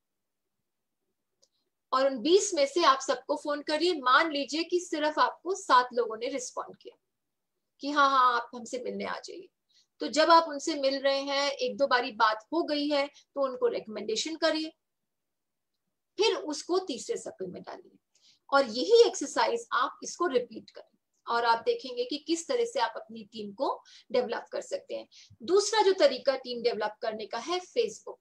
और उन 20 में से आप सबको फोन करिए। मान लीजिए कि सिर्फ आपको 7 लोगों ने रिस्पॉन्ड किया कि हाँ हाँ आप हमसे मिलने आ जाइए, तो जब आप उनसे मिल रहे हैं, 1-2 बारी बात हो गई है, तो उनको रिकमेंडेशन करिए, फिर उसको तीसरे सर्कल में डालिए और यही एक्सरसाइज आप इसको रिपीट करें और आप देखेंगे कि किस तरह से आप अपनी टीम को डेवलप कर सकते हैं। दूसरा जो तरीका टीम डेवलप करने का है, फेसबुक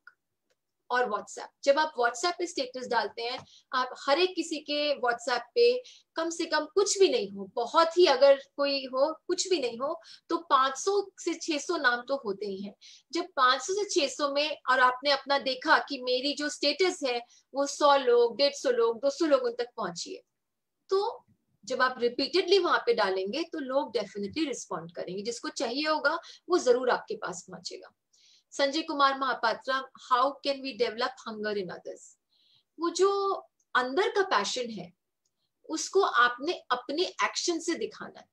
और व्हाट्सएप। जब आप व्हाट्सएप पे स्टेटस डालते हैं, आप हर एक किसी के व्हाट्सएप पे कम से कम कुछ भी नहीं हो, बहुत ही अगर कोई हो कुछ भी नहीं हो, तो 500 से 600 नाम तो होते ही हैं। जब 500 से 600 में और आपने अपना देखा कि मेरी जो स्टेटस है वो 100 लोग, 150 लोग, 200 लोगों तक पहुंची है, तो जब आप रिपीटेडली वहां पे डालेंगे तो लोग डेफिनेटली रिस्पॉन्ड करेंगे, जिसको चाहिए होगा वो जरूर आपके पास पहुंचेगा। Sanjay Kumar Mahapatra, how can we develop hunger in others, वो जो अंदर का पैशन है उसको आपने अपने एक्शन से दिखाना है,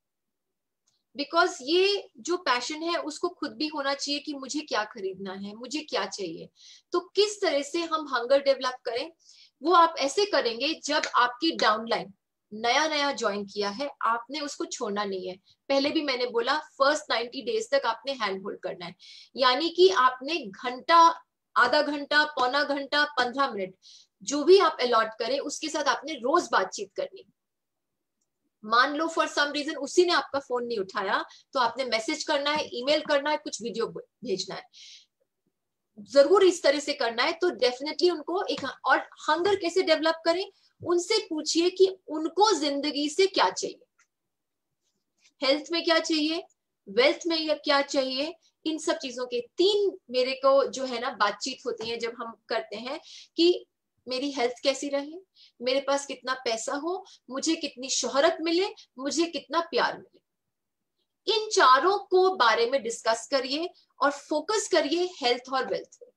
बिकॉज ये जो पैशन है उसको खुद भी होना चाहिए कि मुझे क्या खरीदना है, मुझे क्या चाहिए। तो किस तरह से हम हंगर डेवलप करें, वो आप ऐसे करेंगे जब आपकी डाउनलाइन नया नया ज्वाइन किया है, आपने उसको छोड़ना नहीं है। पहले भी मैंने बोला फर्स्ट 90 डेज तक आपने हैंड होल्ड करना है, यानी कि आपने घंटा, आधा घंटा, पौना घंटा, 15 मिनट जो भी आप अलॉट करें उसके साथ आपने रोज बातचीत करनी। मान लो फॉर सम रीजन उसी ने आपका फोन नहीं उठाया, तो आपने मैसेज करना है, ईमेल करना है, कुछ वीडियो भेजना है, जरूर इस तरह से करना है। तो डेफिनेटली उनको एक, और हंगर कैसे डेवलप करें, उनसे पूछिए कि उनको जिंदगी से क्या चाहिए, हेल्थ में क्या चाहिए, वेल्थ में क्या चाहिए, इन सब चीजों के 3 मेरे को जो है ना बातचीत होती है जब हम करते हैं कि मेरी हेल्थ कैसी रहे, मेरे पास कितना पैसा हो, मुझे कितनी शोहरत मिले, मुझे कितना प्यार मिले। इन चारों को बारे में डिस्कस करिए और फोकस करिए हेल्थ और वेल्थ पे,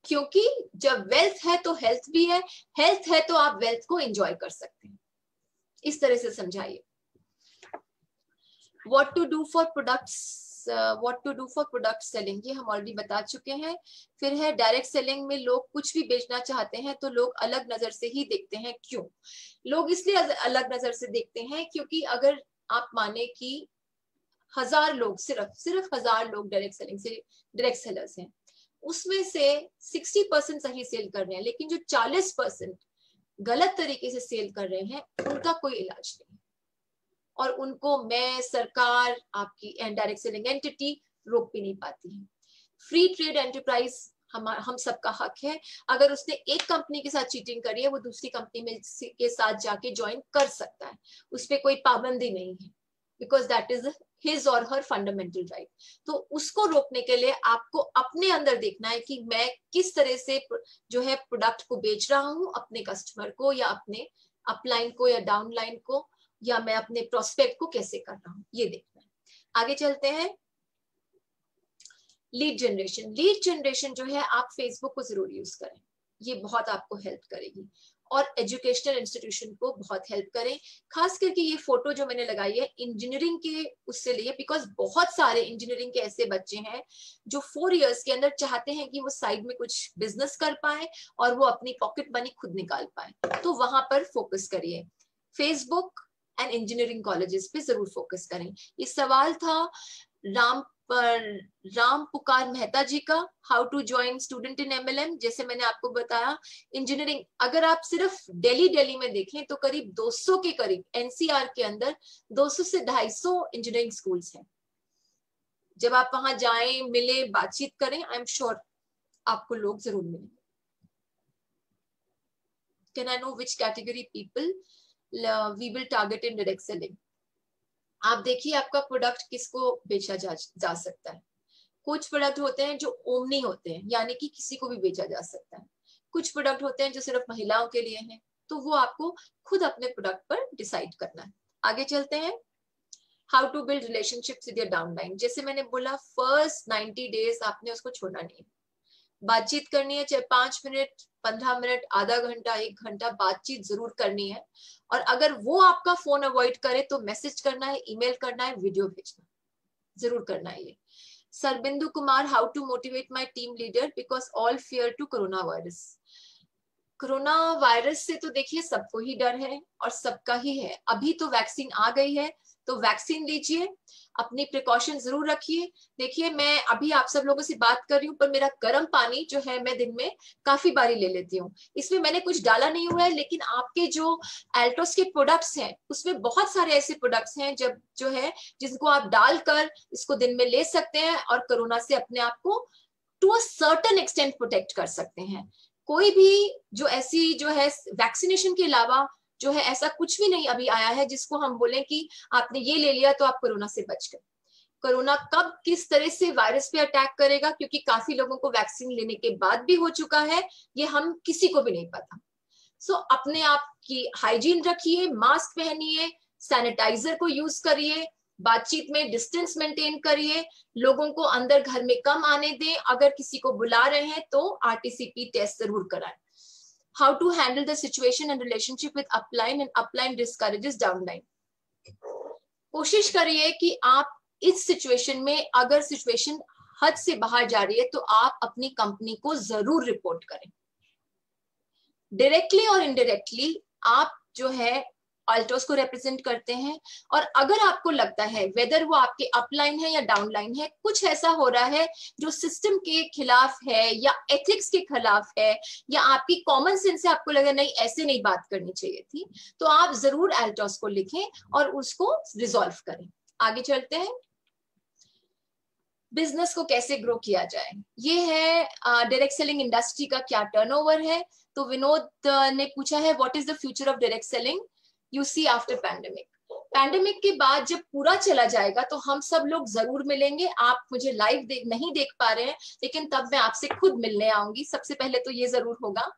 क्योंकि जब वेल्थ है तो हेल्थ भी है, हेल्थ है तो आप वेल्थ को एंजॉय कर सकते हैं। इस तरह से समझाइए। What to do for products, what to do for product selling, ये हम ऑलरेडी बता चुके हैं। फिर है डायरेक्ट सेलिंग में लोग कुछ भी बेचना चाहते हैं तो लोग अलग नजर से ही देखते हैं। क्यों लोग इसलिए अलग नजर से देखते हैं, क्योंकि अगर आप माने कि 1000 लोग, सिर्फ 1000 लोग डायरेक्ट सेलर्स हैं, उसमें से 60% सही सेल कर रहे हैं, लेकिन जो 40% गलत तरीके से सेल कर रहे हैं उनका कोई इलाज नहीं, और उनको मैं, सरकार, आपकी डायरेक्ट सेलिंग एंटिटी रोक भी नहीं पाती है। फ्री ट्रेड एंटरप्राइज हम सबका हक है। अगर उसने एक कंपनी के साथ चीटिंग करी है, वो दूसरी कंपनी में के साथ जाके ज्वाइन कर सकता है, उस पर कोई पाबंदी नहीं है, बिकॉज दैट इज हिज और हर फंडामेंटल राइट। तो उसको रोकने के लिए आपको अपने अंदर देखना है कि मैं किस तरह से जो है प्रोडक्ट को बेच रहा हूं अपने कस्टमर को या अपने अपलाइन को या डाउनलाइन को, या मैं अपने प्रोस्पेक्ट को कैसे कर रहा हूँ, ये देखना है। आगे चलते हैं। Lead generation. लीड जनरेशन जो है, आप फेसबुक को जरूर यूज करें, ये बहुत आपको हेल्प करेगी, और एजुकेशनल इंस्टीट्यूशन को बहुत हेल्प करें। खास करके ये फोटो जो मैंने लगाई है इंजीनियरिंग के उससे लिए, बिकॉज बहुत सारे इंजीनियरिंग के ऐसे बच्चे हैं जो 4 इयर्स के अंदर चाहते हैं कि वो साइड में कुछ बिजनेस कर पाए और वो अपनी पॉकेट मनी खुद निकाल पाए, तो वहां पर फोकस करिए। फेसबुक एंड इंजीनियरिंग कॉलेजेस पे जरूर फोकस करें। ये सवाल था राम पुकार मेहता जी का, how to join student in MLM. जैसे मैंने आपको बताया, इंजीनियरिंग अगर आप सिर्फ दिल्ली में देखें तो करीब 200 के करीब एनसीआर के अंदर 200 से 250 इंजीनियरिंग स्कूल्स हैं। जब आप वहां जाएं, मिले, बातचीत करें, आई एम श्योर आपको लोग जरूर मिलेंगे। Can I know which category people we will target in direct selling. आप देखिए आपका प्रोडक्ट किसको बेचा जा सकता है। कुछ प्रोडक्ट होते हैं जो ओमनी होते हैं, यानी कि किसी को भी बेचा जा सकता है। कुछ प्रोडक्ट होते हैं जो सिर्फ महिलाओं के लिए हैं, तो वो आपको खुद अपने प्रोडक्ट पर डिसाइड करना है। आगे चलते हैं। How to build relationships with your downline. जैसे मैंने बोला, फर्स्ट 90 डेज आपने उसको छोड़ना नहीं है, बातचीत करनी है, चाहे 5 मिनट, 15 मिनट, आधा घंटा, 1 घंटा बातचीत जरूर करनी है। और अगर वो आपका फोन अवॉइड करे तो मैसेज करना है, ईमेल करना है, वीडियो भेजना जरूर करना है। ये Sarbindu Kumar, how to motivate my team leader because all fear to corona virus. Corona virus से तो देखिए सबको ही डर है और सबका ही है। अभी तो वैक्सीन आ गई है, तो वैक्सीन लीजिए, अपनी प्रिकॉशन जरूर रखिए। देखिए मैं अभी आप सब लोगों से बात कर रही हूँ, पर मेरा गर्म पानी जो है मैं दिन में काफी बारी ले लेती हूँ। इसमें मैंने कुछ डाला नहीं हुआ है, लेकिन आपके जो एल्टोस के प्रोडक्ट्स हैं उसमें बहुत सारे ऐसे प्रोडक्ट्स हैं जब जो है जिनको आप डालकर इसको दिन में ले सकते हैं और कोरोना से अपने आप को to a certain extent protect कर सकते हैं। कोई भी जो ऐसी जो है वैक्सीनेशन के अलावा जो है ऐसा कुछ भी नहीं अभी आया है जिसको हम बोलें कि आपने ये ले लिया तो आप कोरोना से बच गए। कोरोना कब किस तरह से वायरस पे अटैक करेगा, क्योंकि काफी लोगों को वैक्सीन लेने के बाद भी हो चुका है, ये हम किसी को भी नहीं पता। सो अपने आप की हाइजीन रखिए, मास्क पहनिए, सैनिटाइजर को यूज करिए, बातचीत में डिस्टेंस मेंटेन करिए, लोगों को अंदर घर में कम आने दें, अगर किसी को बुला रहे हैं तो आरटीसीपी टेस्ट जरूर कराएं। How to handle the situation and relationship with upline and upline discourages downline. कोशिश करिए कि आप इस सिचुएशन में, अगर सिचुएशन हद से बाहर जा रही है तो आप अपनी कंपनी को जरूर रिपोर्ट करें। डायरेक्टली और इनडायरेक्टली आप जो है अल्टोस को रिप्रेजेंट करते हैं, और अगर आपको लगता है वेदर वो आपके अपलाइन है या डाउनलाइन है, कुछ ऐसा हो रहा है जो सिस्टम के खिलाफ है या एथिक्स के खिलाफ है, या आपकी कॉमन सेंस से आपको लगा नहीं ऐसे नहीं बात करनी चाहिए थी, तो आप जरूर अल्टोस को लिखें और उसको रिजॉल्व करें। आगे चलते हैं। बिजनेस को कैसे ग्रो किया जाए, ये है डायरेक्ट सेलिंग इंडस्ट्री का क्या टर्नओवर है। तो विनोद ने पूछा है what is the future of direct selling you see after pandemic. Pandemic के बाद जब पूरा चला जाएगा तो हम सब लोग जरूर मिलेंगे। आप मुझे लाइव नहीं देख पा रहे हैं, लेकिन तब मैं आपसे खुद मिलने आऊंगी, सबसे पहले तो ये जरूर होगा।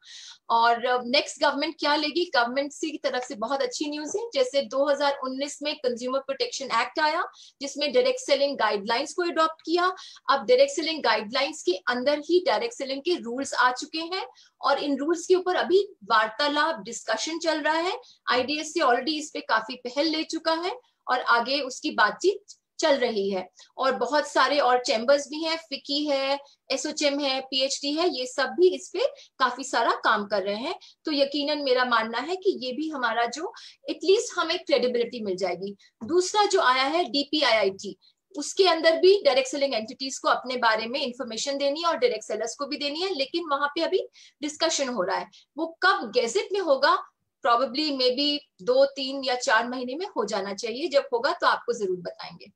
और नेक्स्ट गवर्नमेंट क्या लेगी, गवर्नमेंट की तरफ से बहुत अच्छी न्यूज है। जैसे 2019 में कंज्यूमर प्रोटेक्शन एक्ट आया जिसमें डायरेक्ट सेलिंग गाइडलाइंस को अडॉप्ट किया। अब डायरेक्ट सेलिंग गाइडलाइंस के अंदर ही डायरेक्ट सेलिंग के रूल्स आ चुके हैं, और इन रूल्स के ऊपर अभी वार्तालाप, डिस्कशन चल रहा है। आईडीएससी ऑलरेडी इस पे काफी पहल ले चुका है और आगे उसकी बातचीत चल रही है। और बहुत सारे और चैम्बर्स भी हैं, फिकी है, एसोचेम है, पीएचडी है, ये सब भी इस पे काफी सारा काम कर रहे हैं। तो यकीनन मेरा मानना है कि ये भी हमारा जो एटलीस्ट हमें क्रेडिबिलिटी मिल जाएगी। दूसरा जो आया है डीपीआईआईटी, उसके अंदर भी डायरेक्ट सेलिंग एंटिटीज को अपने बारे में इंफॉर्मेशन देनी है और डायरेक्ट सेलर्स को भी देनी है, लेकिन वहां पे अभी डिस्कशन हो रहा है। वो कब गैजेट में होगा, प्रॉबेबली मे बी 2, 3 या 4 महीने में हो जाना चाहिए। जब होगा तो आपको जरूर बताएंगे।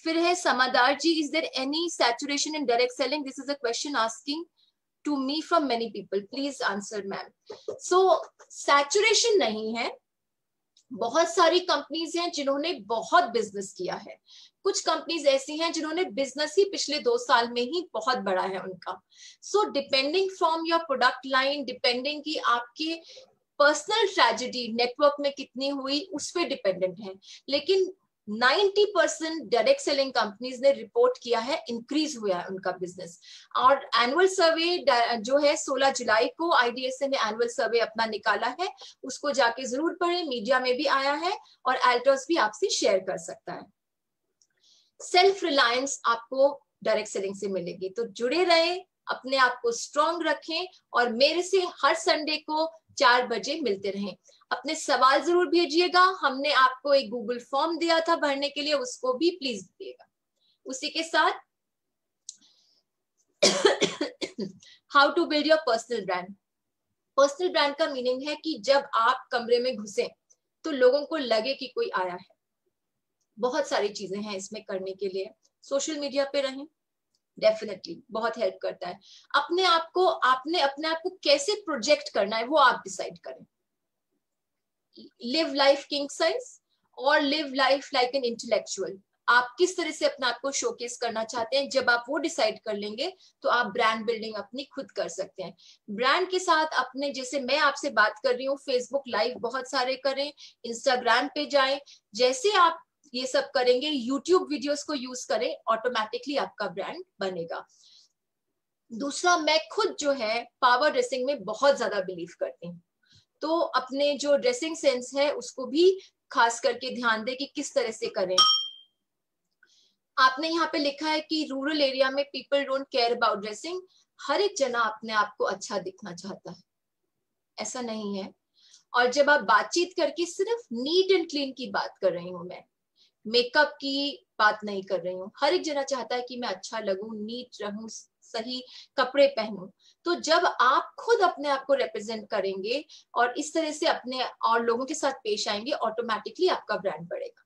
फिर है Samadar ji, is there any saturation in direct selling? This is a question asking to me from many people, please answer ma'am. So saturation नहीं है, बहुत सारी कंपनीज हैं जिन्होंने बहुत बिजनेस किया है। कुछ कंपनीज ऐसी हैं जिन्होंने बिजनेस ही पिछले 2 साल में ही बहुत बड़ा है उनका। So depending from your product line, depending कि आपके पर्सनल ट्रेजेडी नेटवर्क में कितनी हुई उस पर डिपेंडेंट है, लेकिन 90% डायरेक्ट सेलिंग कंपनीज ने रिपोर्ट किया है इंक्रीज हुआ है उनका बिजनेस। और एनुअल सर्वे जो है 16 जुलाई को IDSA ने एनुअल सर्वे अपना निकाला है, उसको जाके जरूर पढ़ें, मीडिया में भी आया है और एल्टर्स भी आपसे शेयर कर सकता है। सेल्फ रिलायंस आपको डायरेक्ट सेलिंग से मिलेगी, तो जुड़े रहें, अपने आप को स्ट्रॉन्ग रखें और मेरे से हर संडे को 4 बजे मिलते रहें। अपने सवाल जरूर भेजिएगा, हमने आपको एक गूगल फॉर्म दिया था भरने के लिए, उसको भी प्लीज दीजिएगा। उसी के साथ how to build your personal brand. Personal brand का मीनिंग है कि जब आप कमरे में घुसे तो लोगों को लगे कि कोई आया है। बहुत सारी चीजें हैं इसमें करने के लिए। सोशल मीडिया पे रहें, डेफिनेटली बहुत हेल्प करता है। अपने आप को कैसे प्रोजेक्ट करना है वो आप डिसाइड करें। लिव लाइफ किंग साइज और live life like an intellectual. आप किस तरह से अपने आप को शोकेस करना चाहते हैं, जब आप वो डिसाइड कर लेंगे तो आप ब्रांड बिल्डिंग अपनी खुद कर सकते हैं। ब्रांड के साथ अपने, जैसे मैं आपसे बात कर रही हूँ, फेसबुक लाइव बहुत सारे करें, इंस्टाग्राम पे जाएं। जैसे आप ये सब करेंगे, यूट्यूब वीडियोस को यूज करें, ऑटोमेटिकली आपका ब्रांड बनेगा। दूसरा, मैं खुद जो है पावर ड्रेसिंग में बहुत ज्यादा बिलीव करती हूँ, तो अपने जो ड्रेसिंग सेंस है उसको भी खास करके ध्यान दें कि किस तरह से करें। आपने यहाँ पे लिखा है कि रूरल एरिया में people don't care about dressing. हर एक जना अपने आप को अच्छा दिखना चाहता है, ऐसा नहीं है। और जब आप बातचीत करके सिर्फ नीट एंड क्लीन की बात कर रही हूँ, मैं मेकअप की बात नहीं कर रही हूँ। हर एक जना चाहता है कि मैं अच्छा लगूं, नीट रहूं, सही कपड़े पहनूं। तो जब आप खुद अपने आप को रिप्रेजेंट करेंगे और इस तरह से अपने और लोगों के साथ पेश आएंगे, ऑटोमेटिकली आपका ब्रांड बढ़ेगा।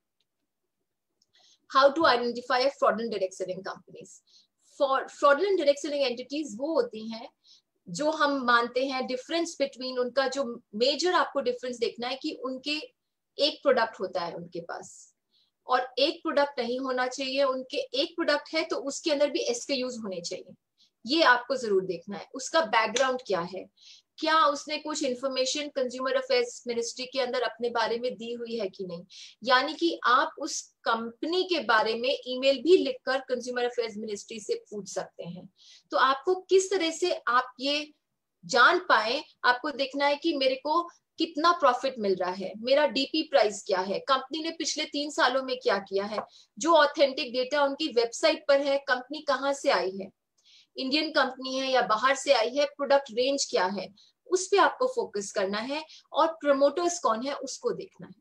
How to identify fraudulent direct selling companies. Fraudulent direct selling entities वो होती हैं जो हम मानते हैं डिफरेंस बिटवीन, उनका जो मेजर आपको डिफरेंस देखना है कि उनके एक प्रोडक्ट होता है उनके पास और एक प्रोडक्ट नहीं होना चाहिए। उनके एक प्रोडक्ट है तो उसके अंदर भी SKUs होने चाहिए, ये आपको जरूर देखना है। उसका बैकग्राउंड क्या है, क्या उसने कुछ इंफॉर्मेशन कंज्यूमर अफेयर्स मिनिस्ट्री के अंदर अपने बारे में दी हुई है कि नहीं। यानी कि आप उस कंपनी के बारे में ईमेल भी लिखकर कंज्यूमर अफेयर्स मिनिस्ट्री से पूछ सकते हैं। तो आपको किस तरह से आप ये जान पाए, आपको देखना है कि मेरे को कितना प्रॉफिट मिल रहा है, मेरा DP प्राइस क्या है, कंपनी ने पिछले 3 सालों में क्या किया है, जो ऑथेंटिक डेटा उनकी वेबसाइट पर है, कंपनी कहाँ से आई है, इंडियन कंपनी है या बाहर से आई है, प्रोडक्ट रेंज क्या है, उस पे आपको फोकस करना है और प्रमोटर्स कौन है उसको देखना है।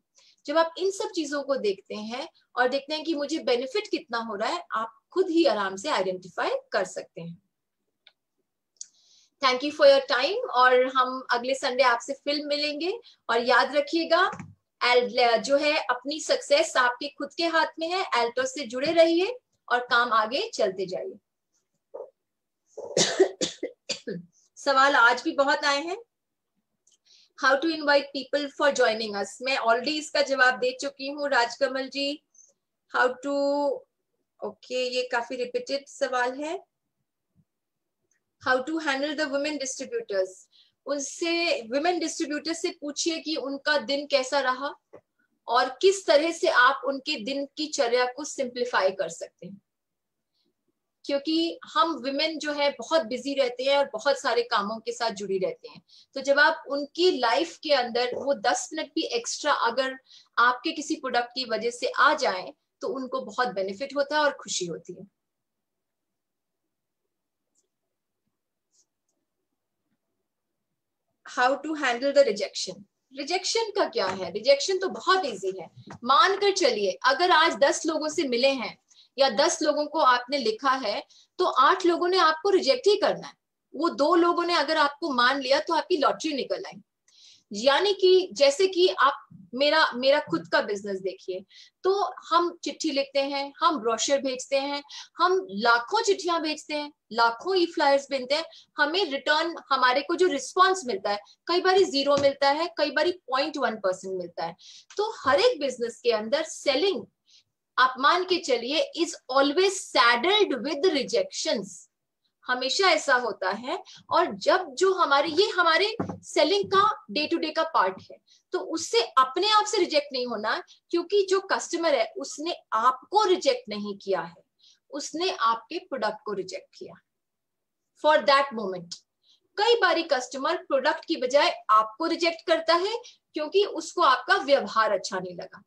जब आप इन सब चीजों को देखते हैं और देखते हैं कि मुझे बेनिफिट कितना हो रहा है, आप खुद ही आराम से आइडेंटिफाई कर सकते हैं। Thank you for your time और हम अगले संडे आपसे फिल्म मिलेंगे। और याद रखिएगा, जो है अपनी सक्सेस आपके खुद के हाथ में है। एल्टोस से जुड़े रहिए और काम आगे चलते जाइए। सवाल आज भी बहुत आए हैं। How to invite people for joining us, मैं ऑलरेडी इसका जवाब दे चुकी हूँ Rajkamal ji. How to, okay, ये काफी रिपीटेड सवाल है। How to handle the women distributors, उससे वुमेन डिस्ट्रीब्यूटर से पूछिए कि उनका दिन कैसा रहा और किस तरह से आप उनके दिन की चर्या को सिंप्लीफाई कर सकते हैं। क्योंकि हम विमेन जो है बहुत बिजी रहते हैं और बहुत सारे कामों के साथ जुड़ी रहते हैं, तो जब आप उनकी लाइफ के अंदर वो 10 मिनट भी एक्स्ट्रा अगर आपके किसी प्रोडक्ट की वजह से आ जाए तो उनको बहुत बेनिफिट होता है और खुशी होती है। How to handle the rejection, rejection का क्या है, रिजेक्शन तो बहुत इजी है। मानकर चलिए अगर आज 10 लोगों से मिले हैं या 10 लोगों को आपने लिखा है तो 8 लोगों ने आपको रिजेक्ट ही करना है। वो 2 लोगों ने अगर आपको मान लिया तो आपकी लॉटरी निकल आई। यानी कि जैसे कि आप मेरा खुद का बिजनेस देखिए, तो हम चिट्ठी लिखते हैं, हम ब्रोशर भेजते हैं, हम लाखों चिट्ठियां भेजते हैं, लाखों ई फ्लायर्स भेजते हैं, हमें रिटर्न हमारे को जो रिस्पॉन्स मिलता है कई बार 0 मिलता है, कई बार 0.1% मिलता है। तो हर एक बिजनेस के अंदर सेलिंग, आप मान के चलिए, इज ऑलवेज सैडल्ड विद रिजेक्शंस। हमेशा ऐसा होता है। और जब जो ये हमारे सेलिंग का डे टू डे का पार्ट है, तो उससे अपने आप से रिजेक्ट नहीं होना, क्योंकि जो कस्टमर है उसने आपको रिजेक्ट नहीं किया है, उसने आपके प्रोडक्ट को रिजेक्ट किया फॉर दैट मोमेंट। कई बारी कस्टमर प्रोडक्ट की बजाय आपको रिजेक्ट करता है क्योंकि उसको आपका व्यवहार अच्छा नहीं लगा।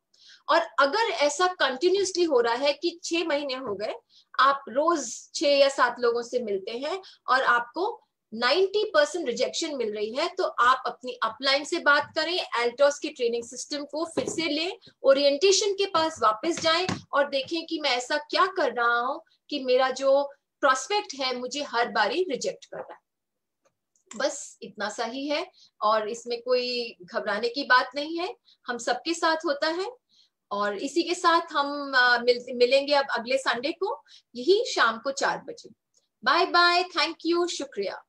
और अगर ऐसा कंटिन्यूसली हो रहा है कि 6 महीने हो गए, आप रोज 6 या 7 लोगों से मिलते हैं और आपको 90% रिजेक्शन मिल रही है, तो आप अपनी अपलाइन से बात करें, एल्टोस की ट्रेनिंग सिस्टम को फिर से लें, ओरिएंटेशन के पास वापस जाएं और देखें कि मैं ऐसा क्या कर रहा हूं कि मेरा जो प्रोस्पेक्ट है मुझे हर बारी रिजेक्ट कर रहा है। बस इतना सा ही है, और इसमें कोई घबराने की बात नहीं है, हम सबके साथ होता है। और इसी के साथ हम मिलेंगे अब अगले संडे को, यही शाम को 4 बजे। बाय बाय, थैंक यू, शुक्रिया।